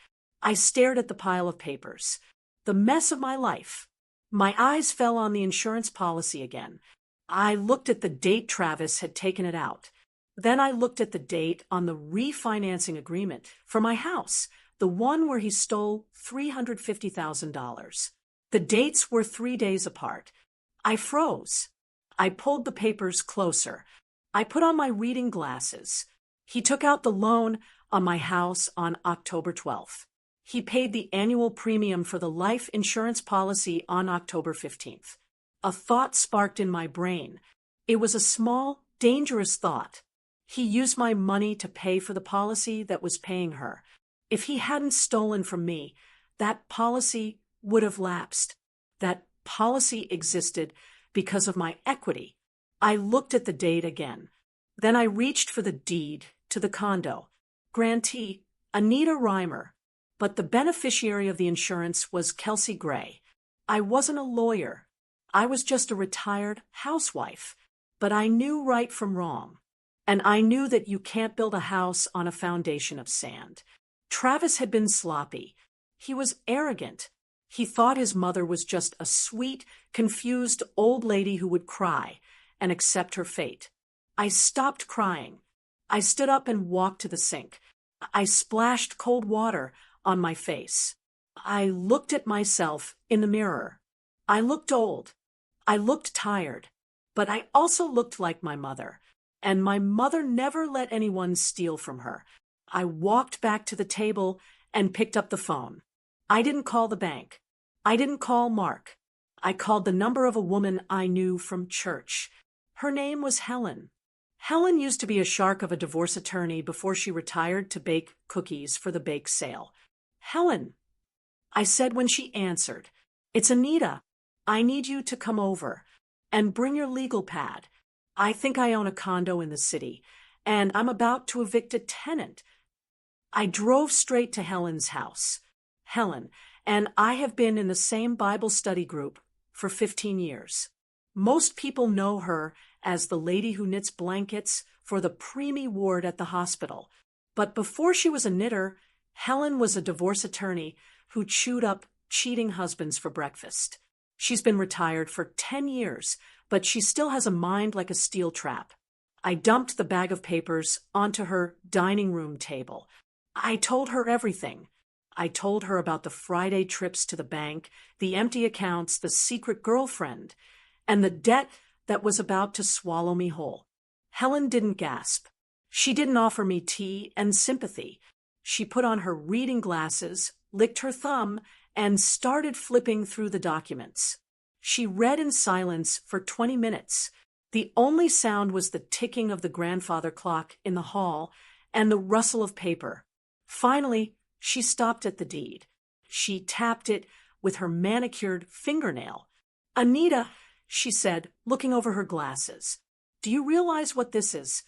I stared at the pile of papers. The the mess of my life. My eyes fell on the insurance policy again. I looked at the date Travis had taken it out. Then I looked at the date on the refinancing agreement for my house, the one where he stole $350,000. The dates were 3 days apart. I froze. I pulled the papers closer. I put on my reading glasses. He took out the loan on my house on October 12th. He paid the annual premium for the life insurance policy on October 15th. A thought sparked in my brain. It was a small, dangerous thought. He used my money to pay for the policy that was paying her. If he hadn't stolen from me, that policy would have lapsed. That policy existed because of my equity. I looked at the date again. Then I reached for the deed to the condo. Grantee, Anita Reimer. But the beneficiary of the insurance was Kelsey Gray. I wasn't a lawyer. I was just a retired housewife. But I knew right from wrong. And I knew that you can't build a house on a foundation of sand. Travis had been sloppy. He was arrogant. He thought his mother was just a sweet, confused old lady who would cry and accept her fate. I stopped crying. I stood up and walked to the sink. I splashed cold water on my face. I looked at myself in the mirror. I looked old. I looked tired. But I also looked like my mother. And my mother never let anyone steal from her. I walked back to the table and picked up the phone. I didn't call the bank. I didn't call Mark. I called the number of a woman I knew from church. Her name was Helen. Helen used to be a shark of a divorce attorney before she retired to bake cookies for the bake sale. Helen, I said when she answered, "It's Anita. I need you to come over and bring your legal pad. I think I own a condo in the city, and I'm about to evict a tenant." I drove straight to Helen's house. Helen, and I have been in the same Bible study group for 15 years. Most people know her as the lady who knits blankets for the preemie ward at the hospital. But before she was a knitter, Helen was a divorce attorney who chewed up cheating husbands for breakfast. She's been retired for 10 years, but she still has a mind like a steel trap. I dumped the bag of papers onto her dining room table. I told her everything. I told her about the Friday trips to the bank, the empty accounts, the secret girlfriend, and the debt that was about to swallow me whole. Helen didn't gasp. She didn't offer me tea and sympathy. She put on her reading glasses, licked her thumb, and started flipping through the documents. She read in silence for 20 minutes. The only sound was the ticking of the grandfather clock in the hall and the rustle of paper. Finally, she stopped at the deed. She tapped it with her manicured fingernail. "Anita," she said, looking over her glasses, "do you realize what this is?"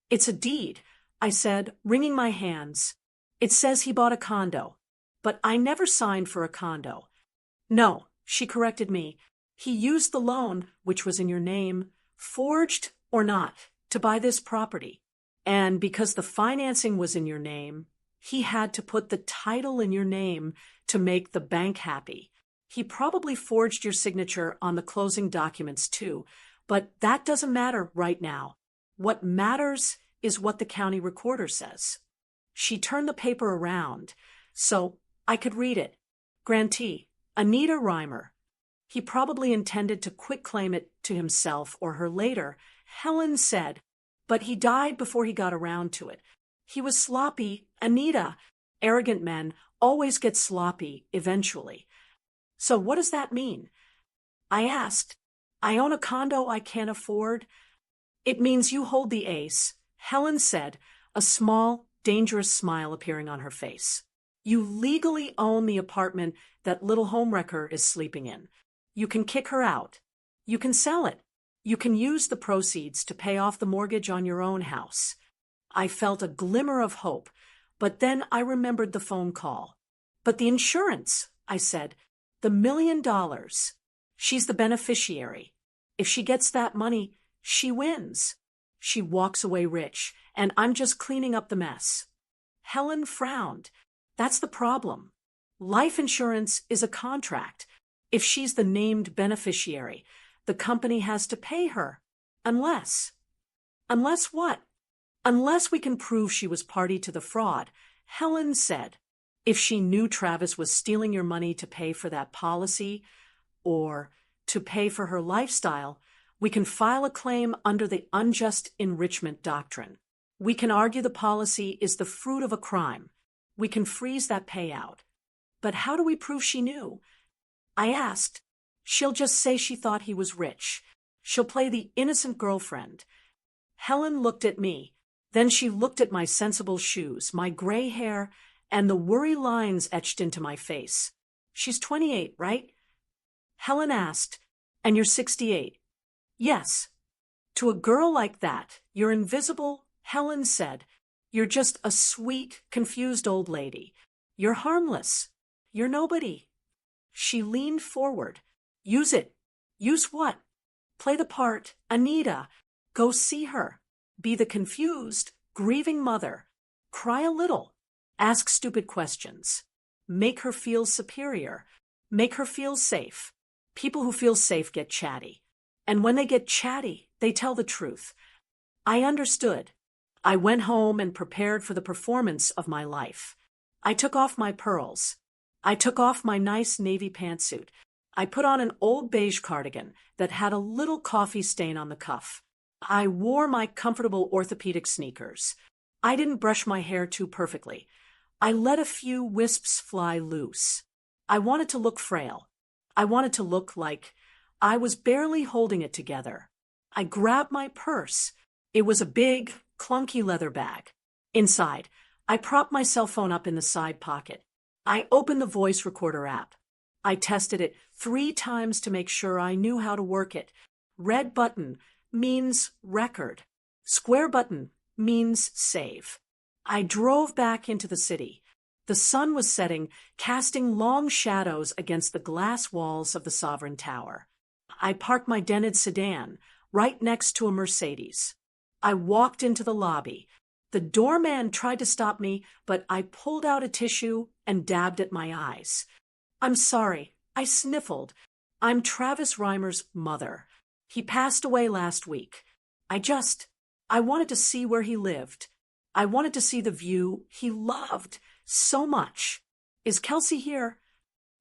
"It's a deed," I said, wringing my hands. "It says he bought a condo. But I never signed for a condo." "No," she corrected me. "He used the loan, which was in your name, forged or not, to buy this property. And because the financing was in your name, he had to put the title in your name to make the bank happy. He probably forged your signature on the closing documents too, but that doesn't matter right now. What matters is what the county recorder says." She turned the paper around so I could read it. "Grantee, Anita Reimer." He probably intended to quitclaim it to himself or her later, Helen said, but he died before he got around to it. He was sloppy, Anita. Arrogant men always get sloppy eventually. "So what does that mean?" I asked. "I own a condo I can't afford." "It means you hold the ace," Helen said, a small, dangerous smile appearing on her face. "You legally own the apartment that little homewrecker is sleeping in. You can kick her out. You can sell it. You can use the proceeds to pay off the mortgage on your own house." I felt a glimmer of hope, but then I remembered the phone call. "But the insurance," I said, "the $1 million. She's the beneficiary. If she gets that money, she wins. She walks away rich, and I'm just cleaning up the mess." Helen frowned. "That's the problem. Life insurance is a contract. If she's the named beneficiary, the company has to pay her. Unless. Unless what? Unless we can prove she was party to the fraud, Helen said. If she knew Travis was stealing your money to pay for that policy, or to pay for her lifestyle, we can file a claim under the unjust enrichment doctrine. We can argue the policy is the fruit of a crime. We can freeze that payout. But how do we prove she knew? I asked. She'll just say she thought he was rich. She'll play the innocent girlfriend. Helen looked at me. Then she looked at my sensible shoes, my gray hair, and the worry lines etched into my face. She's 28, right? Helen asked. And you're 68. Yes. To a girl like that, you're invisible, Helen said. You're just a sweet, confused old lady. You're harmless. You're nobody. She leaned forward. Use it. Use what? Play the part. Anita. Go see her. Be the confused, grieving mother. Cry a little. Ask stupid questions. Make her feel superior. Make her feel safe. People who feel safe get chatty. And when they get chatty, they tell the truth. I understood. I went home and prepared for the performance of my life. I took off my pearls. I took off my nice navy pantsuit. I put on an old beige cardigan that had a little coffee stain on the cuff. I wore my comfortable orthopedic sneakers. I didn't brush my hair too perfectly. I let a few wisps fly loose. I wanted to look frail. I wanted to look like I was barely holding it together. I grabbed my purse. It was a big, clunky leather bag. Inside, I propped my cell phone up in the side pocket. I opened the voice recorder app. I tested it 3 times to make sure I knew how to work it. Red button means record. Square button means save. I drove back into the city. The sun was setting, casting long shadows against the glass walls of the Sovereign Tower. I parked my dented sedan right next to a Mercedes. I walked into the lobby. The doorman tried to stop me, but I pulled out a tissue and dabbed at my eyes. I'm sorry, I sniffled. I'm Travis Reimer's mother. He passed away last week. I wanted to see where he lived. I wanted to see the view he loved so much. Is Kelsey here?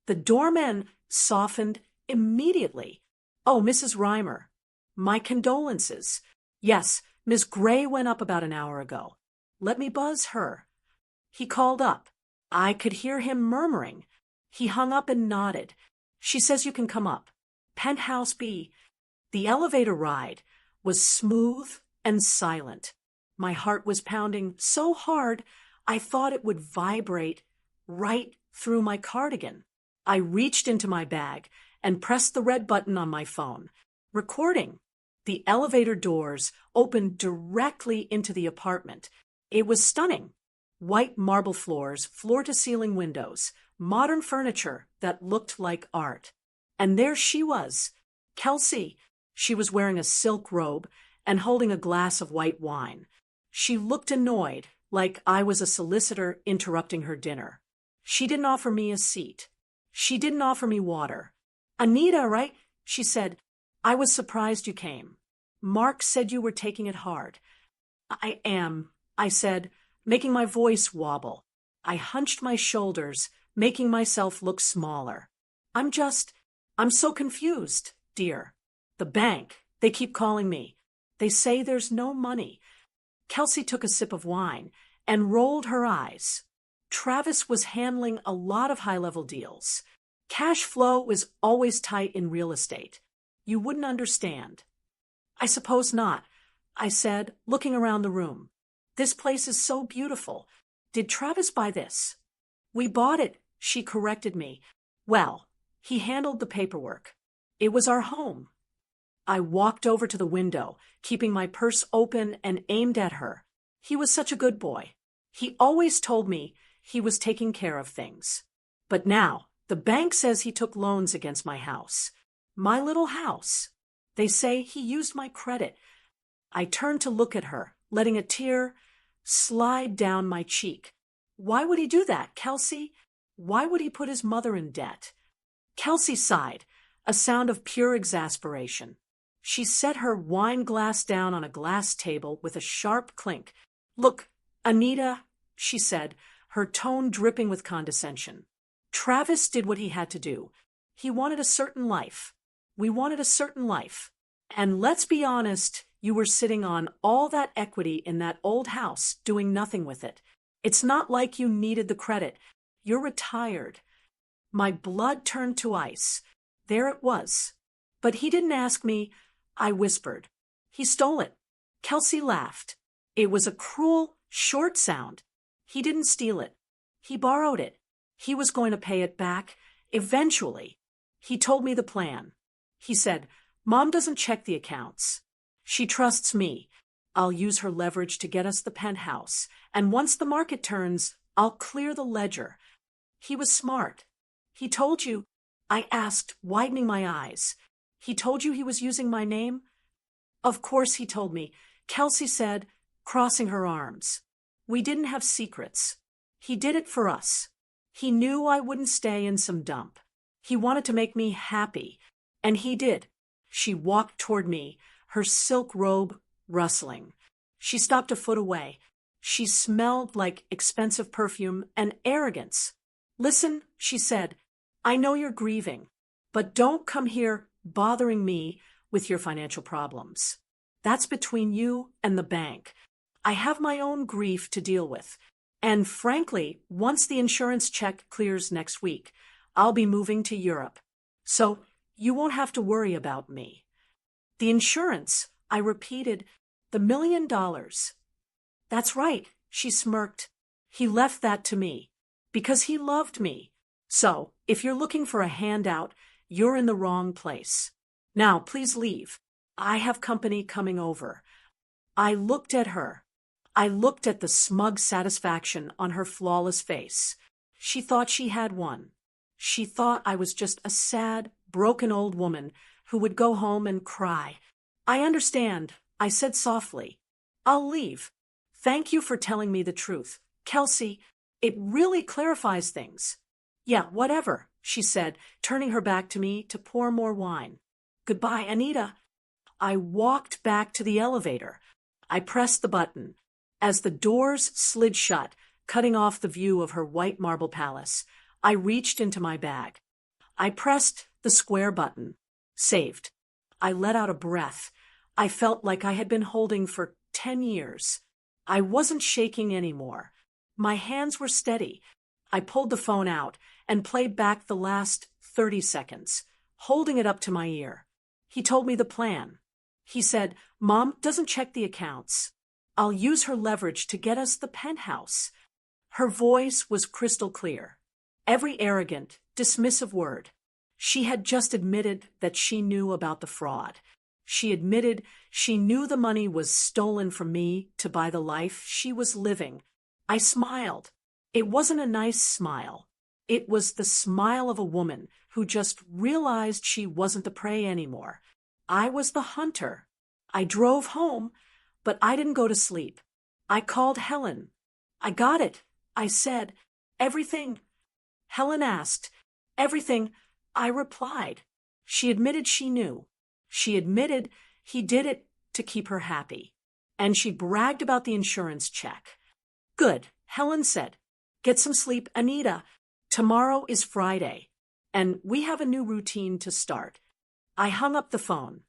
The doorman softened immediately. Oh, Mrs. Reimer. My condolences. Yes, Miss Gray went up about an hour ago. Let me buzz her. He called up. I could hear him murmuring. He hung up and nodded. She says you can come up. Penthouse B. The elevator ride was smooth and silent. My heart was pounding so hard I thought it would vibrate right through my cardigan. I reached into my bag and pressed the red button on my phone. Recording. The elevator doors opened directly into the apartment. It was stunning. White marble floors, floor-to-ceiling windows, modern furniture that looked like art. And there she was, Kelsey. She was wearing a silk robe and holding a glass of white wine. She looked annoyed, like I was a solicitor interrupting her dinner. She didn't offer me a seat. She didn't offer me water. Anita, right? She said, I was surprised you came. Mark said you were taking it hard. I am, I said, making my voice wobble. I hunched my shoulders, making myself look smaller. I'm so confused, dear. The bank, they keep calling me. They say there's no money. Kelsey took a sip of wine and rolled her eyes. Travis was handling a lot of high-level deals. Cash flow was always tight in real estate. You wouldn't understand. I suppose not, I said, looking around the room. This place is so beautiful. Did Travis buy this? We bought it, she corrected me. Well, he handled the paperwork. It was our home. I walked over to the window, keeping my purse open and aimed at her. He was such a good boy. He always told me he was taking care of things. But now, the bank says he took loans against my house. My little house. They say he used my credit. I turned to look at her, letting a tear slide down my cheek. Why would he do that, Kelsey? Why would he put his mother in debt? Kelsey sighed, a sound of pure exasperation. She set her wine glass down on a glass table with a sharp clink. Look, Anita, she said, her tone dripping with condescension. Travis did what he had to do. He wanted a certain life. We wanted a certain life. And let's be honest, you were sitting on all that equity in that old house, doing nothing with it. It's not like you needed the credit. You're retired. My blood turned to ice. There it was. But he didn't ask me, I whispered. He stole it. Kelsey laughed. It was a cruel, short sound. He didn't steal it. He borrowed it. He was going to pay it back, eventually. He told me the plan. He said, Mom doesn't check the accounts. She trusts me. I'll use her leverage to get us the penthouse, and once the market turns, I'll clear the ledger. He was smart. He told you, I asked, widening my eyes. He told you he was using my name? Of course he told me, Kelsey said, crossing her arms. We didn't have secrets. He did it for us. He knew I wouldn't stay in some dump. He wanted to make me happy, and he did. She walked toward me, her silk robe rustling. She stopped a foot away. She smelled like expensive perfume and arrogance. Listen, she said, I know you're grieving, but don't come here bothering me with your financial problems. That's between you and the bank. I have my own grief to deal with. And frankly, once the insurance check clears next week, I'll be moving to Europe. So you won't have to worry about me. The insurance, I repeated, the $1 million. That's right, she smirked. He left that to me, because he loved me. So, if you're looking for a handout, you're in the wrong place. Now, please leave. I have company coming over. I looked at her. I looked at the smug satisfaction on her flawless face. She thought she had won. She thought I was just a sad, broken old woman who would go home and cry. I understand, I said softly. I'll leave. Thank you for telling me the truth. Kelsey, it really clarifies things. Yeah, whatever, she said, turning her back to me to pour more wine. Goodbye, Anita. I walked back to the elevator. I pressed the button. As the doors slid shut, cutting off the view of her white marble palace, I reached into my bag. I pressed the square button. Saved. I let out a breath. I felt like I had been holding for 10 years. I wasn't shaking anymore. My hands were steady. I pulled the phone out and played back the last 30 seconds, holding it up to my ear. He told me the plan. He said, Mom doesn't check the accounts. I'll use her leverage to get us the penthouse. Her voice was crystal clear. Every arrogant, dismissive word. She had just admitted that she knew about the fraud. She admitted she knew the money was stolen from me to buy the life she was living. I smiled. It wasn't a nice smile. It was the smile of a woman who just realized she wasn't the prey anymore. I was the hunter. I drove home, but I didn't go to sleep. I called Helen. I got it, I said. Everything. Helen asked. Everything, I replied. She admitted she knew. She admitted he did it to keep her happy. And she bragged about the insurance check. Good, Helen said. Get some sleep, Anita. Tomorrow is Friday, and we have a new routine to start. I hung up the phone.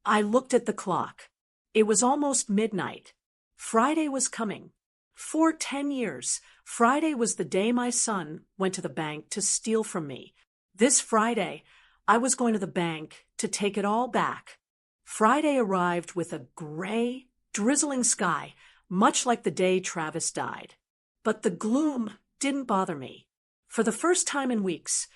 I looked at the clock. It was almost midnight. Friday was coming. For 10 years, Friday was the day my son went to the bank to steal from me. This Friday, I was going to the bank to take it all back. Friday arrived with a gray, drizzling sky, much like the day Travis died. But the gloom didn't bother me. For the first time in weeks,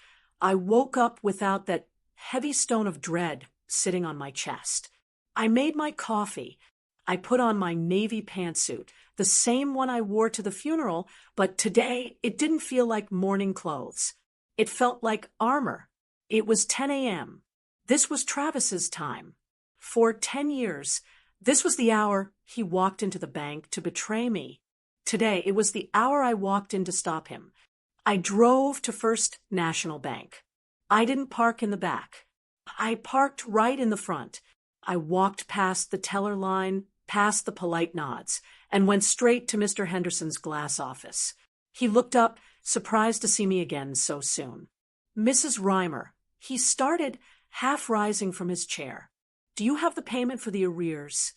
I woke up without that heavy stone of dread sitting on my chest. I made my coffee. I put on my navy pantsuit, the same one I wore to the funeral, but today it didn't feel like morning clothes. It felt like armor. It was 10 a.m. This was Travis's time. For 10 years, this was the hour he walked into the bank to betray me. Today, it was the hour I walked in to stop him. I drove to First National Bank. I didn't park in the back. I parked right in the front. I walked past the teller line, past the polite nods, and went straight to Mr. Henderson's glass office. He looked up, surprised to see me again so soon. Mrs. Reimer, he started, half rising from his chair. Do you have the payment for the arrears?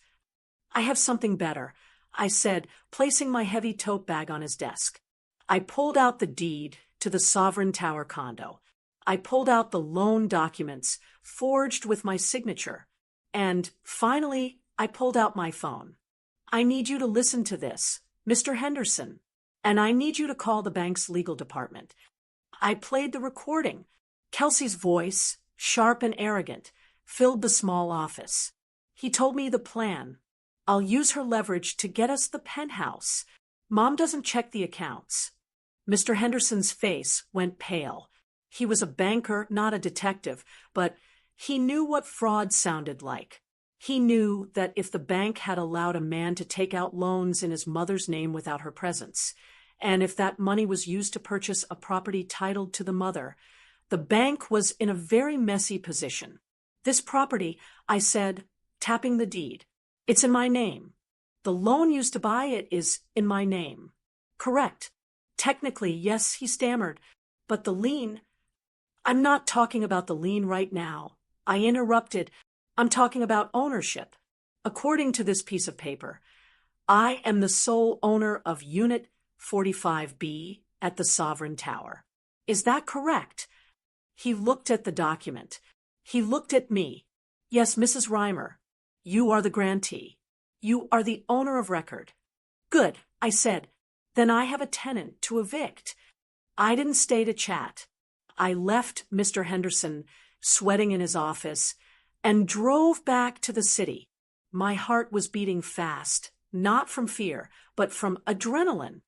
I have something better, I said, placing my heavy tote bag on his desk. I pulled out the deed to the Sovereign Tower condo. I pulled out the loan documents, forged with my signature. And, finally, I pulled out my phone. I need you to listen to this, Mr. Henderson, and I need you to call the bank's legal department. I played the recording. Kelsey's voice, sharp and arrogant, filled the small office. He told me the plan. I'll use her leverage to get us the penthouse. Mom doesn't check the accounts. Mr. Henderson's face went pale. He was a banker, not a detective, but he knew what fraud sounded like. He knew that if the bank had allowed a man to take out loans in his mother's name without her presence, and if that money was used to purchase a property titled to the mother, the bank was in a very messy position. This property, I said, tapping the deed. It's in my name. The loan used to buy it is in my name. Correct. Technically, yes, he stammered, but the lien… I'm not talking about the lien right now. I interrupted. I'm talking about ownership. According to this piece of paper, I am the sole owner of Unit 45B at the Sovereign Tower. Is that correct? He looked at the document. He looked at me. Yes, Mrs. Reimer, you are the grantee. You are the owner of record. Good, I said. Then I have a tenant to evict. I didn't stay to chat. I left Mr. Henderson sweating in his office and drove back to the city. My heart was beating fast, not from fear, but from adrenaline.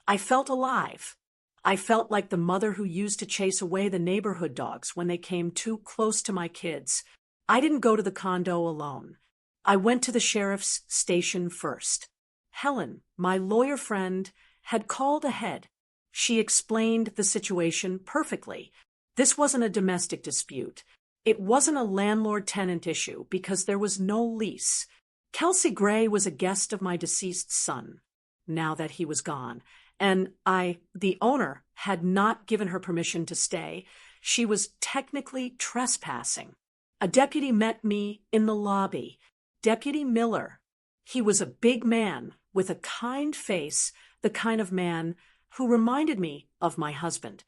I felt alive. I felt like the mother who used to chase away the neighborhood dogs when they came too close to my kids. I didn't go to the condo alone. I went to the sheriff's station first. Helen, my lawyer friend, had called ahead. She explained the situation perfectly. This wasn't a domestic dispute. It wasn't a landlord-tenant issue because there was no lease. Kelsey Gray was a guest of my deceased son, now that he was gone, and I, the owner, had not given her permission to stay. She was technically trespassing. A deputy met me in the lobby. Deputy Miller. He was a big man with a kind face, the kind of man who reminded me of my husband.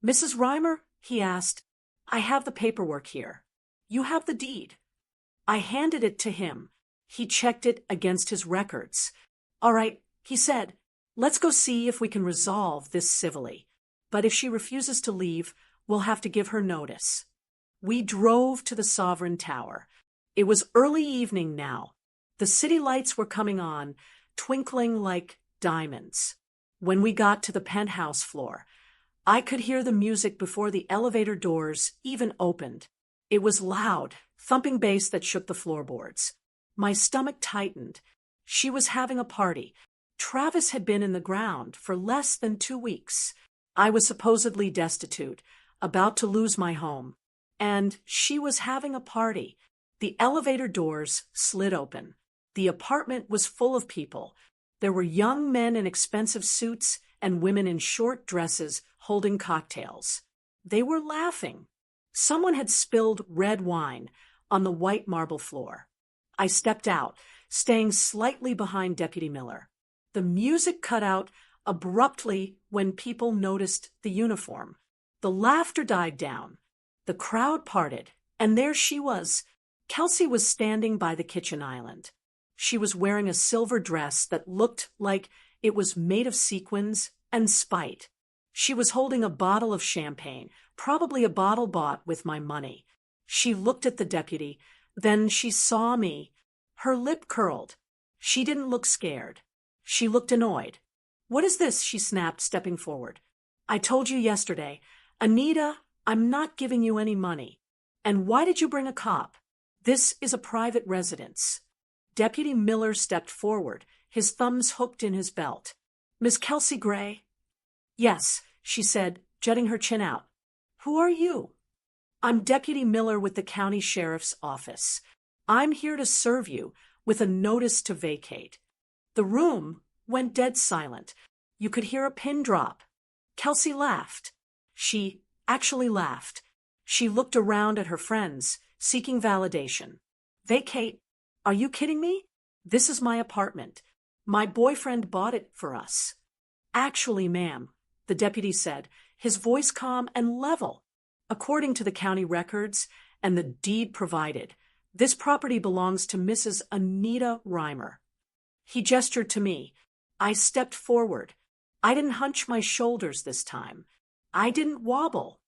Mrs. Reimer, he asked, I have the paperwork here. You have the deed. I handed it to him. He checked it against his records. All right, he said, let's go see if we can resolve this civilly. But if she refuses to leave, we'll have to give her notice. We drove to the Sovereign Tower. It was early evening now. The city lights were coming on, twinkling like diamonds. When we got to the penthouse floor, I could hear the music before the elevator doors even opened. It was loud, thumping bass that shook the floorboards. My stomach tightened. She was having a party. Travis had been in the ground for less than 2 weeks. I was supposedly destitute, about to lose my home. And she was having a party. The elevator doors slid open. The apartment was full of people. There were young men in expensive suits and women in short dresses holding cocktails. They were laughing. Someone had spilled red wine on the white marble floor. I stepped out, staying slightly behind Deputy Miller. The music cut out abruptly when people noticed the uniform. The laughter died down. The crowd parted, and there she was. Kelsey was standing by the kitchen island. She was wearing a silver dress that looked like it was made of sequins and spite. She was holding a bottle of champagne, probably a bottle bought with my money. She looked at the deputy, then she saw me. Her lip curled. She didn't look scared. She looked annoyed. What is this? She snapped, stepping forward. I told you yesterday. Anita, I'm not giving you any money. And why did you bring a cop? This is a private residence. Deputy Miller stepped forward, his thumbs hooked in his belt. Miss Kelsey Gray? Yes, she said, jutting her chin out. Who are you? I'm Deputy Miller with the County Sheriff's Office. I'm here to serve you with a notice to vacate. The room went dead silent. You could hear a pin drop. Kelsey laughed. She actually laughed. She looked around at her friends, seeking validation. Vacate? Are you kidding me? This is my apartment. My boyfriend bought it for us. Actually, ma'am, the deputy said, his voice calm and level. According to the county records and the deed provided, this property belongs to Mrs. Anita Reimer. He gestured to me. I stepped forward. I didn't hunch my shoulders this time. I didn't wobble.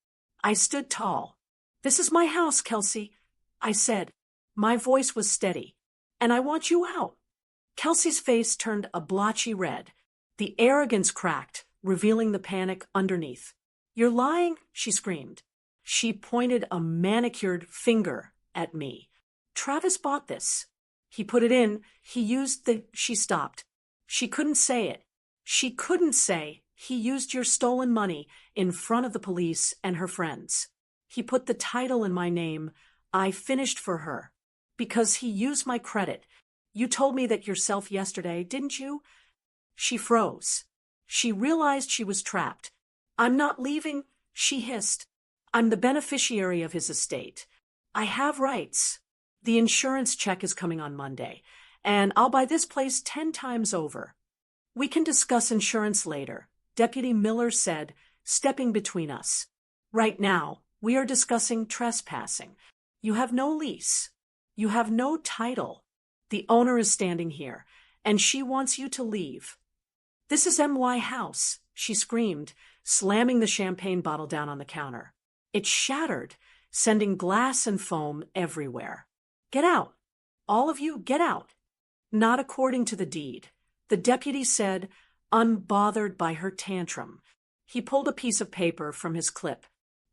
I stood tall. This is my house, Kelsey, I said. My voice was steady. And I want you out. Kelsey's face turned a blotchy red. The arrogance cracked, revealing the panic underneath. You're lying, she screamed. She pointed a manicured finger at me. Travis bought this. He put it in. He used the... She stopped. She couldn't say it. She couldn't say, he used your stolen money in front of the police and her friends. He put the title in my name. I finished for her. Because he used my credit. You told me that yourself yesterday, didn't you? She froze. She realized she was trapped. I'm not leaving, she hissed. I'm the beneficiary of his estate. I have rights. The insurance check is coming on Monday, and I'll buy this place 10 times over. We can discuss insurance later, Deputy Miller said, stepping between us. Right now, we are discussing trespassing. You have no lease. You have no title. The owner is standing here, and she wants you to leave. This is M.Y. House, she screamed, slamming the champagne bottle down on the counter. It shattered, sending glass and foam everywhere. Get out. All of you, get out. Not according to the deed. The deputy said, unbothered by her tantrum. He pulled a piece of paper from his clip.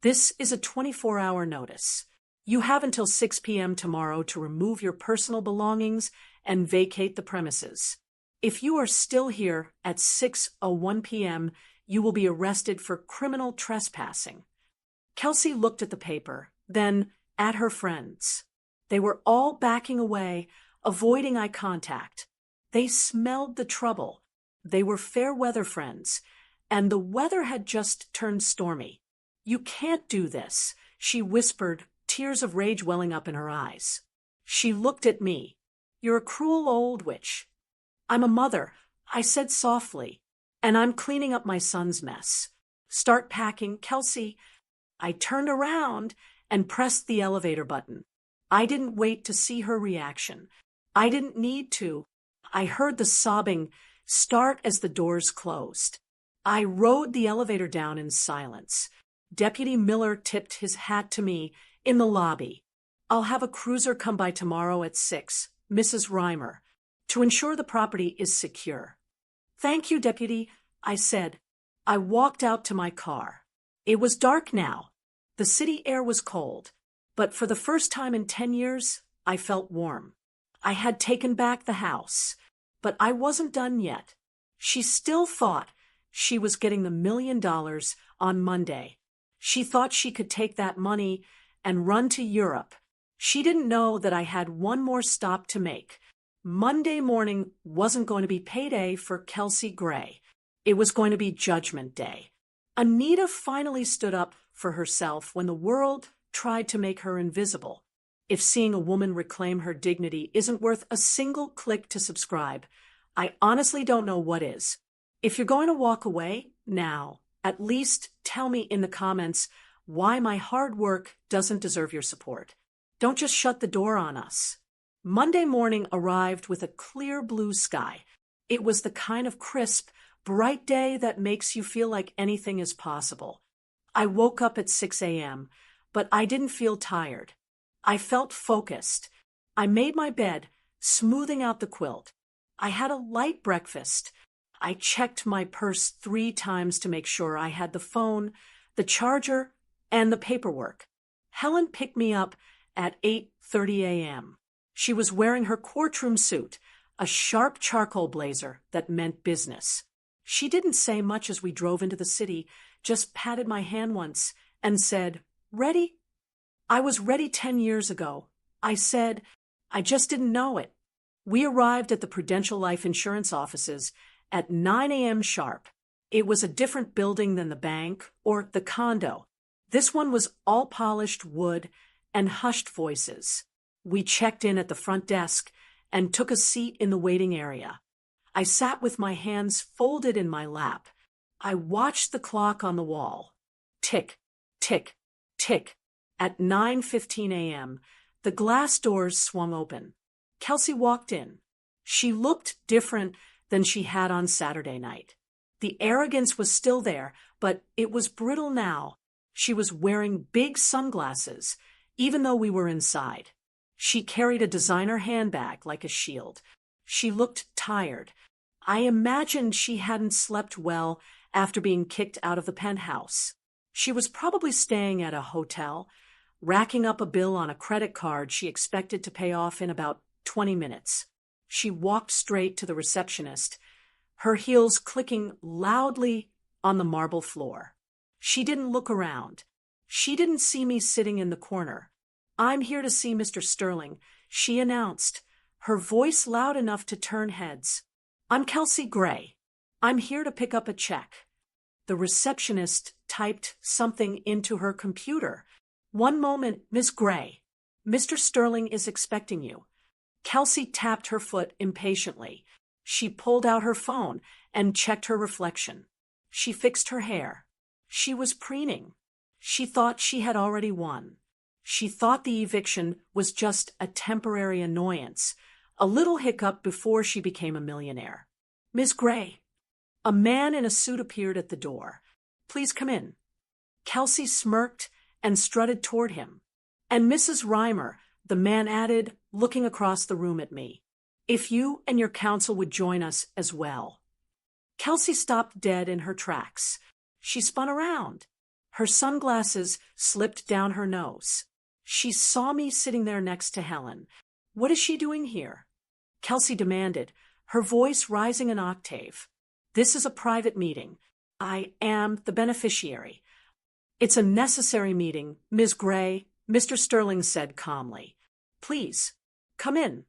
This is a 24-hour notice. You have until 6 p.m. tomorrow to remove your personal belongings and vacate the premises. If you are still here at 6:01 p.m., you will be arrested for criminal trespassing. Kelsey looked at the paper, then at her friends. They were all backing away, avoiding eye contact. They smelled the trouble. They were fair-weather friends, and the weather had just turned stormy. You can't do this, she whispered, tears of rage welling up in her eyes. She looked at me. You're a cruel old witch. I'm a mother, I said softly, and I'm cleaning up my son's mess. Start packing, Kelsey. I turned around and pressed the elevator button. I didn't wait to see her reaction. I didn't need to. I heard the sobbing start as the doors closed. I rode the elevator down in silence. Deputy Miller tipped his hat to me in the lobby. I'll have a cruiser come by tomorrow at 6, Mrs. Reimer, to ensure the property is secure. Thank you, Deputy, I said. I walked out to my car. It was dark now. The city air was cold, but for the first time in 10 years, I felt warm. I had taken back the house, but I wasn't done yet. She still thought she was getting the $1 million on Monday. She thought she could take that money and run to Europe. She didn't know that I had one more stop to make. Monday morning wasn't going to be payday for Kelsey Gray. It was going to be Judgment Day. Anita finally stood up for herself when the world tried to make her invisible. If seeing a woman reclaim her dignity isn't worth a single click to subscribe, I honestly don't know what is. If you're going to walk away, now, at least tell me in the comments why my hard work doesn't deserve your support. Don't just shut the door on us. Monday morning arrived with a clear blue sky. It was the kind of crisp, bright day that makes you feel like anything is possible. I woke up at 6 a.m., but I didn't feel tired. I felt focused. I made my bed, smoothing out the quilt. I had a light breakfast. I checked my purse 3 times to make sure I had the phone, the charger, and the paperwork. Helen picked me up at 8:30 a.m. She was wearing her courtroom suit, a sharp charcoal blazer that meant business. She didn't say much as we drove into the city, just patted my hand once and said, "Ready?" I was ready 10 years ago. I said, I just didn't know it. We arrived at the Prudential Life Insurance offices at 9 a.m. sharp. It was a different building than the bank or the condo. This one was all polished wood and hushed voices. We checked in at the front desk and took a seat in the waiting area. I sat with my hands folded in my lap. I watched the clock on the wall. Tick, tick, tick. At 9:15 a.m., the glass doors swung open. Kelsey walked in. She looked different than she had on Saturday night. The arrogance was still there, but it was brittle now. She was wearing big sunglasses, even though we were inside. She carried a designer handbag like a shield. She looked tired. I imagined she hadn't slept well after being kicked out of the penthouse. She was probably staying at a hotel, racking up a bill on a credit card she expected to pay off in about 20 minutes. She walked straight to the receptionist, her heels clicking loudly on the marble floor. She didn't look around. She didn't see me sitting in the corner. "I'm here to see Mr. Sterling," she announced, her voice loud enough to turn heads. "I'm Kelsey Gray. I'm here to pick up a check." The receptionist typed something into her computer. "One moment, Miss Gray. Mr. Sterling is expecting you." Kelsey tapped her foot impatiently. She pulled out her phone and checked her reflection. She fixed her hair. She was preening. She thought she had already won. She thought the eviction was just a temporary annoyance, a little hiccup before she became a millionaire. "Miss Gray." A man in a suit appeared at the door. "Please come in." Kelsey smirked and strutted toward him. "And Mrs. Reimer," the man added, looking across the room at me, "if you and your counsel would join us as well." Kelsey stopped dead in her tracks. She spun around. Her sunglasses slipped down her nose. She saw me sitting there next to Helen. "What is she doing here?" Kelsey demanded, her voice rising an octave. "This is a private meeting. I am the beneficiary." "It's a necessary meeting, Ms. Gray," Mr. Sterling said calmly. "Please, come in."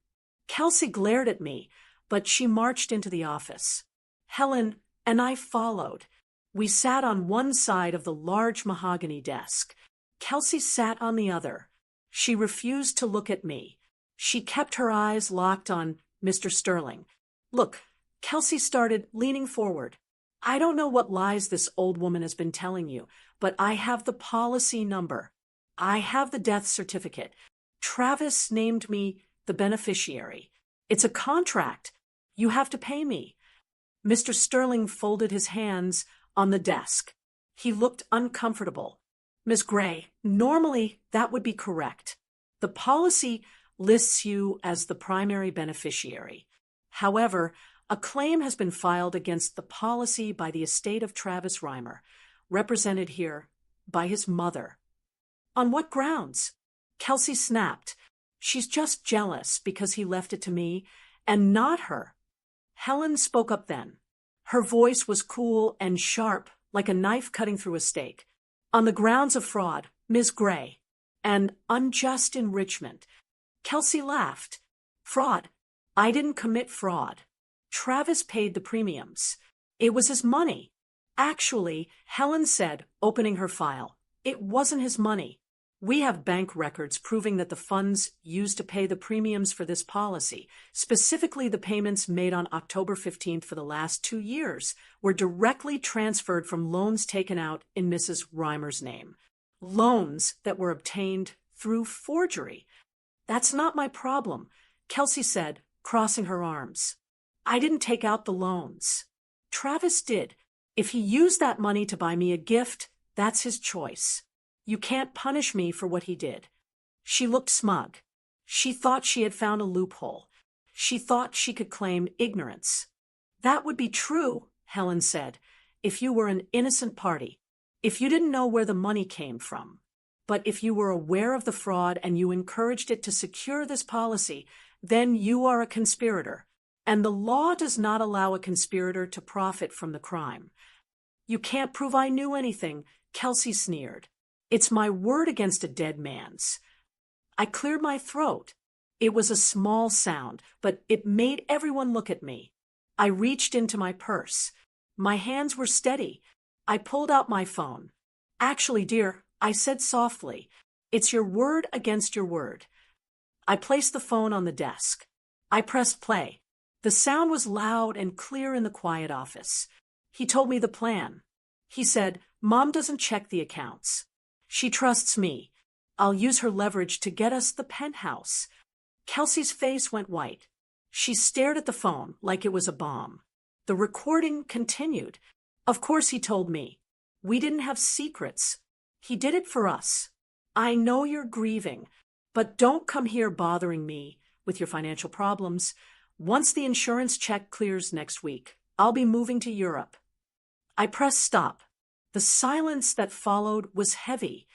Kelsey glared at me, but she marched into the office. Helen and I followed. We sat on one side of the large mahogany desk. Kelsey sat on the other. She refused to look at me. She kept her eyes locked on Mr. Sterling. "Look," Kelsey started, leaning forward. "I don't know what lies this old woman has been telling you, but I have the policy number. I have the death certificate. Travis named me the beneficiary. It's a contract. You have to pay me." Mr. Sterling folded his hands on the desk. He looked uncomfortable. "Miss Gray, normally that would be correct. The policy lists you as the primary beneficiary. However, a claim has been filed against the policy by the estate of Travis Reimer, represented here by his mother." "On what grounds?" Kelsey snapped. "She's just jealous because he left it to me, and not her." Helen spoke up then. Her voice was cool and sharp, like a knife cutting through a steak. "On the grounds of fraud, Ms. Gray, and unjust enrichment." Kelsey laughed. "Fraud? I didn't commit fraud. Travis paid the premiums. It was his money." "Actually," Helen said, opening her file, "it wasn't his money. We have bank records proving that the funds used to pay the premiums for this policy, specifically the payments made on October 15th for the last 2 years, were directly transferred from loans taken out in Mrs. Reimer's name. Loans that were obtained through forgery." "That's not my problem," Kelsey said, crossing her arms. "I didn't take out the loans. Travis did. If he used that money to buy me a gift, that's his choice. You can't punish me for what he did." She looked smug. She thought she had found a loophole. She thought she could claim ignorance. "That would be true," Helen said, "if you were an innocent party, if you didn't know where the money came from. But if you were aware of the fraud and you encouraged it to secure this policy, then you are a conspirator. And the law does not allow a conspirator to profit from the crime. You can't prove I knew anything, Kelsey sneered. It's my word against a dead man's. I cleared my throat. It was a small sound, but it made everyone look at me. I reached into my purse. My hands were steady. I pulled out my phone. Actually, dear, I said softly, it's your word against your word. I placed the phone on the desk. I pressed play. The sound was loud and clear in the quiet office. He told me the plan. He said, Mom doesn't check the accounts. She trusts me. I'll use her leverage to get us the penthouse. Kelsey's face went white. She stared at the phone like it was a bomb. The recording continued. Of course, he told me. We didn't have secrets. He did it for us. I know you're grieving, but don't come here bothering me with your financial problems. Once the insurance check clears next week, I'll be moving to Europe. I pressed stop. The silence that followed was heavy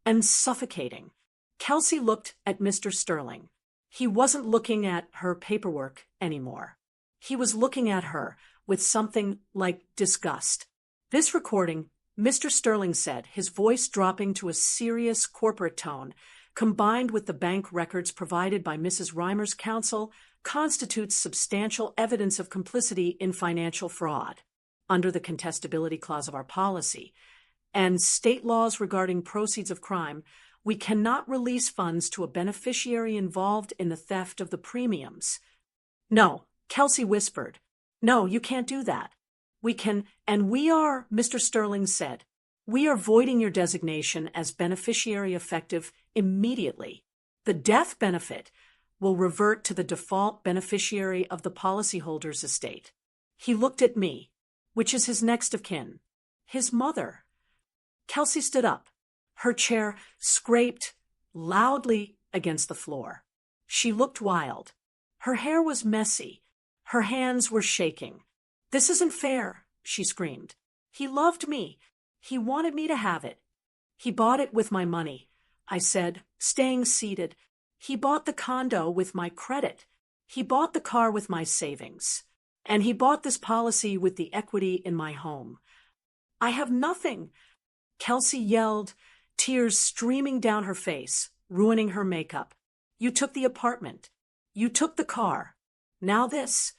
and suffocating. Kelsey looked at Mr. Sterling. He wasn't looking at her paperwork anymore. He was looking at her with something like disgust. This recording, Mr. Sterling said, his voice dropping to a serious corporate tone, combined with the bank records provided by Mrs. Reimer's counsel, constitutes substantial evidence of complicity in financial fraud, under the contestability clause of our policy, and state laws regarding proceeds of crime. We cannot release funds to a beneficiary involved in the theft of the premiums. No, Kelsey whispered. No, you can't do that. We can, and we are, Mr. Sterling said. We are voiding your designation as beneficiary effective immediately. The death benefit will revert to the default beneficiary of the policyholder's estate. He looked at me, which is his next of kin, his mother. Kelsey stood up. Her chair scraped loudly against the floor. She looked wild. Her hair was messy. Her hands were shaking. This isn't fair, she screamed. He loved me. He wanted me to have it. He bought it with my money, I said, staying seated. He bought the condo with my credit. He bought the car with my savings. And he bought this policy with the equity in my home. I have nothing, Kelsey yelled, tears streaming down her face, ruining her makeup. You took the apartment. You took the car. Now this.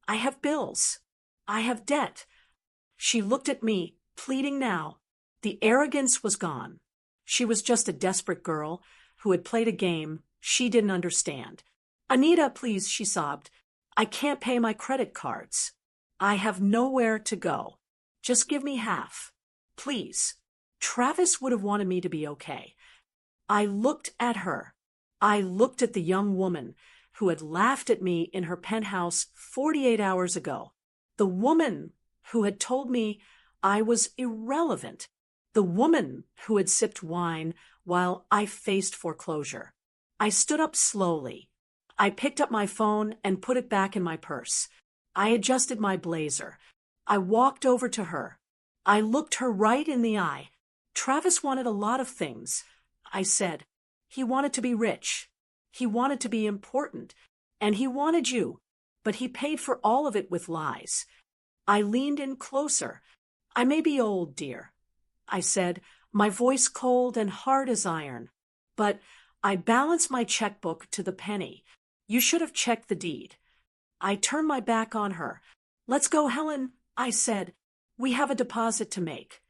I have bills. I have debt. She looked at me, pleading now. The arrogance was gone. She was just a desperate girl who had played a game she didn't understand. Anita, please, she sobbed. I can't pay my credit cards. I have nowhere to go. Just give me half. Please. Travis would have wanted me to be okay. I looked at her. I looked at the young woman who had laughed at me in her penthouse 48 hours ago. The woman who had told me I was irrelevant. The woman who had sipped wine while I faced foreclosure. I stood up slowly. I picked up my phone and put it back in my purse. I adjusted my blazer. I walked over to her. I looked her right in the eye. Travis wanted a lot of things, I said. He wanted to be rich. He wanted to be important. And he wanted you. But he paid for all of it with lies. I leaned in closer. I may be old, dear, I said, my voice cold and hard as iron. But I balanced my checkbook to the penny. You should have checked the deed. I turned my back on her. Let's go, Helen, I said. We have a deposit to make.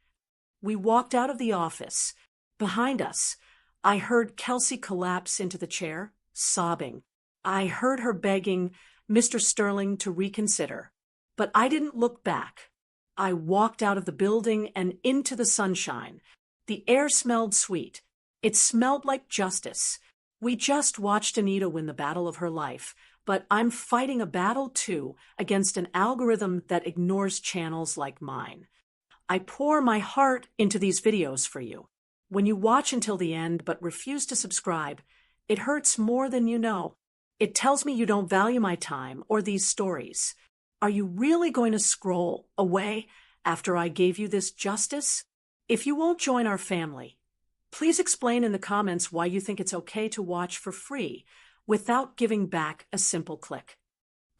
We walked out of the office. Behind us, I heard Kelsey collapse into the chair, sobbing. I heard her begging Mr. Sterling to reconsider. But I didn't look back. I walked out of the building and into the sunshine. The air smelled sweet. It smelled like justice. We just watched Anita win the battle of her life, but I'm fighting a battle, too, against an algorithm that ignores channels like mine. I pour my heart into these videos for you. When you watch until the end but refuse to subscribe, it hurts more than you know. It tells me you don't value my time or these stories. Are you really going to scroll away after I gave you this justice? If you won't join our family, please explain in the comments why you think it's okay to watch for free without giving back a simple click.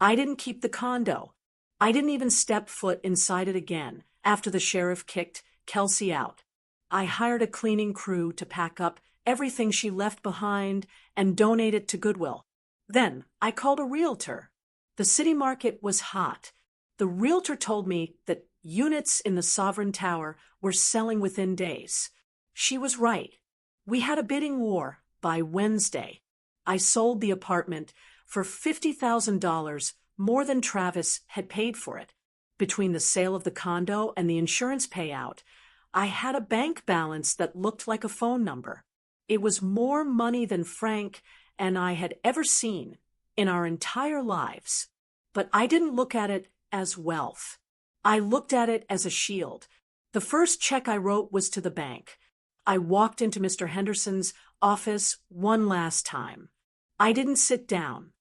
I didn't keep the condo. I didn't even step foot inside it again after the sheriff kicked Kelsey out. I hired a cleaning crew to pack up everything she left behind and donate it to Goodwill. Then I called a realtor. The city market was hot. The realtor told me that units in the Sovereign Tower were selling within days. She was right. We had a bidding war by Wednesday. I sold the apartment for $50,000 more than Travis had paid for it. Between the sale of the condo and the insurance payout, I had a bank balance that looked like a phone number. It was more money than Frank and I had ever seen in our entire lives. But I didn't look at it as wealth. I looked at it as a shield. The first check I wrote was to the bank. I walked into Mr. Henderson's office one last time. I didn't sit down.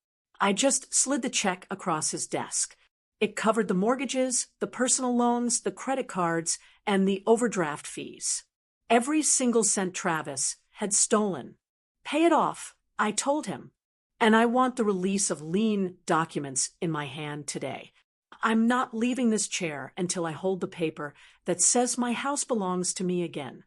I just slid the check across his desk. It covered the mortgages, the personal loans, the credit cards, and the overdraft fees. Every single cent Travis had stolen. Pay it off, I told him. And I want the release of lien documents in my hand today. I'm not leaving this chair until I hold the paper that says my house belongs to me again.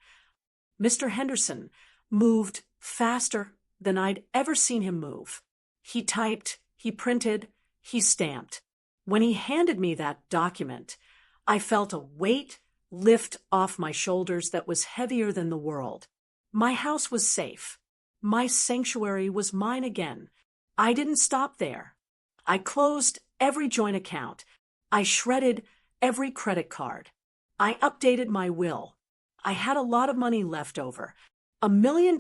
Mr. Henderson moved faster than I'd ever seen him move. He typed, he printed, he stamped. When he handed me that document, I felt a weight lift off my shoulders that was heavier than the world. My house was safe. My sanctuary was mine again. I didn't stop there. I closed every joint account. I shredded every credit card. I updated my will. I had a lot of money left over. $1 million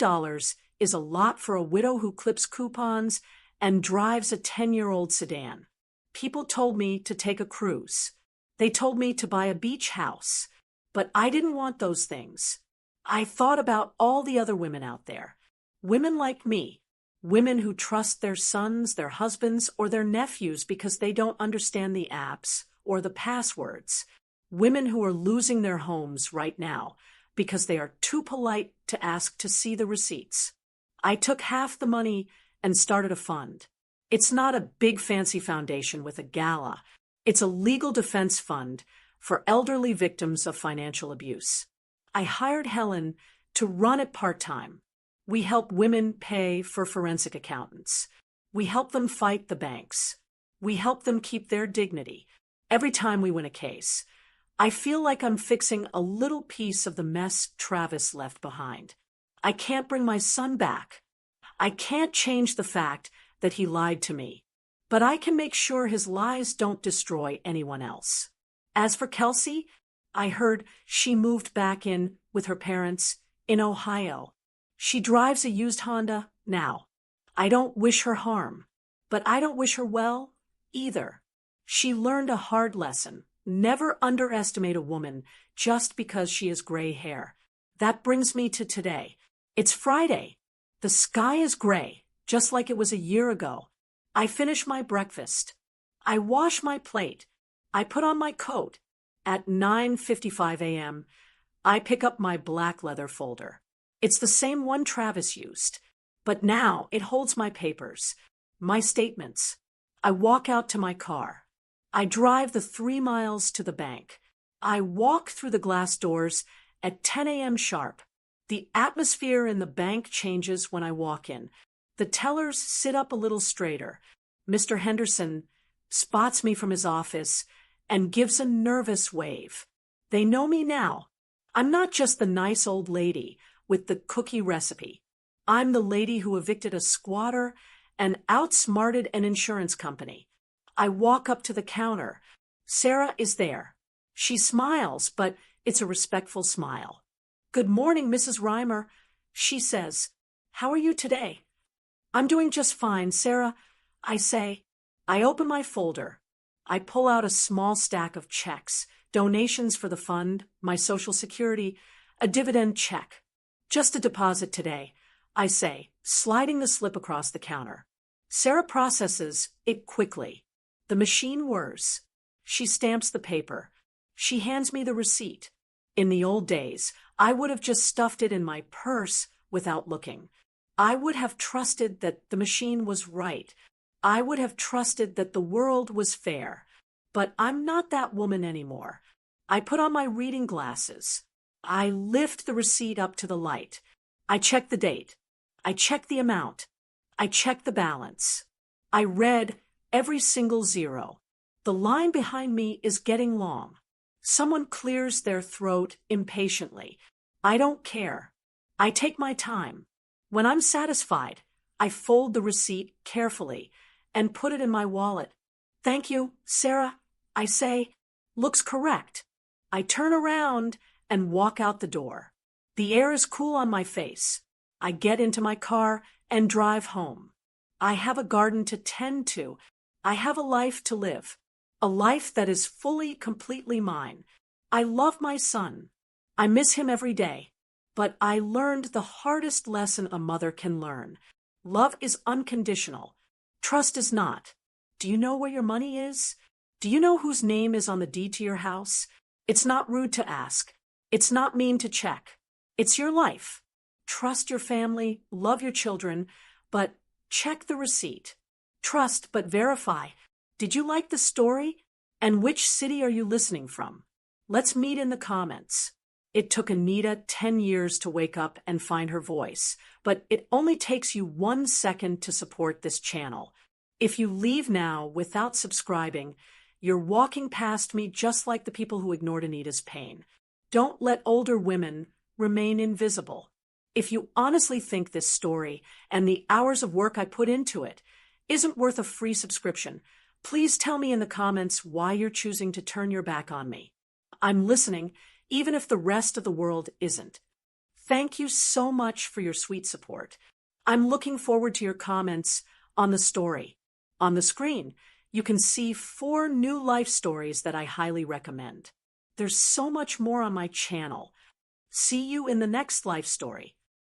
is a lot for a widow who clips coupons and drives a 10-year-old sedan. People told me to take a cruise. They told me to buy a beach house. But I didn't want those things. I thought about all the other women out there. Women like me. Women who trust their sons, their husbands, or their nephews because they don't understand the apps or the passwords. Women who are losing their homes right now because they are too polite to ask to see the receipts. I took half the money and started a fund. It's not a big fancy foundation with a gala. It's a legal defense fund for elderly victims of financial abuse. I hired Helen to run it part-time. We help women pay for forensic accountants. We help them fight the banks. We help them keep their dignity. Every time we win a case, I feel like I'm fixing a little piece of the mess Travis left behind. I can't bring my son back. I can't change the fact that he lied to me. But I can make sure his lies don't destroy anyone else. As for Kelsey, I heard she moved back in with her parents in Ohio. She drives a used Honda now. I don't wish her harm, but I don't wish her well either. She learned a hard lesson. Never underestimate a woman just because she has gray hair. That brings me to today. It's Friday. The sky is gray, just like it was a year ago. I finish my breakfast. I wash my plate. I put on my coat. At 9:55 a.m., I pick up my black leather folder. It's the same one Travis used, but now it holds my papers, my statements. I walk out to my car. I drive the 3 miles to the bank. I walk through the glass doors at 10 a.m. sharp. The atmosphere in the bank changes when I walk in. The tellers sit up a little straighter. Mr. Henderson spots me from his office and gives a nervous wave. They know me now. I'm not just the nice old lady with the cookie recipe. I'm the lady who evicted a squatter and outsmarted an insurance company. I walk up to the counter. Sarah is there. She smiles, but it's a respectful smile. "Good morning, Mrs. Reimer," she says. "How are you today?" "I'm doing just fine, Sarah," I say. I open my folder. I pull out a small stack of checks, donations for the fund, my Social Security, a dividend check. "Just a deposit today," I say, sliding the slip across the counter. Sarah processes it quickly. The machine whirs. She stamps the paper. She hands me the receipt. In the old days, I would have just stuffed it in my purse without looking. I would have trusted that the machine was right. I would have trusted that the world was fair. But I'm not that woman anymore. I put on my reading glasses. I lift the receipt up to the light. I check the date. I check the amount. I check the balance. I read every single zero. The line behind me is getting long. Someone clears their throat impatiently. I don't care. I take my time. When I'm satisfied, I fold the receipt carefully and put it in my wallet. Thank you, Sarah, I say. Looks correct. I turn around and walk out the door. The air is cool on my face. I get into my car and drive home. I have a garden to tend to. I have a life to live. A life that is fully, completely mine. I love my son. I miss him every day. But I learned the hardest lesson a mother can learn. Love is unconditional. Trust is not. Do you know where your money is? Do you know whose name is on the deed to your house? It's not rude to ask. It's not mean to check. It's your life. Trust your family, love your children, but check the receipt. Trust, but verify. Did you like the story? And which city are you listening from? Let's meet in the comments. It took Anita 10 years to wake up and find her voice, but it only takes you 1 second to support this channel. If you leave now without subscribing, you're walking past me just like the people who ignored Anita's pain. Don't let older women remain invisible. If you honestly think this story and the hours of work I put into it isn't worth a free subscription, please tell me in the comments why you're choosing to turn your back on me. I'm listening, even if the rest of the world isn't. Thank you so much for your sweet support. I'm looking forward to your comments on the story. On the screen, you can see 4 new life stories that I highly recommend. There's so much more on my channel. See you in the next life story.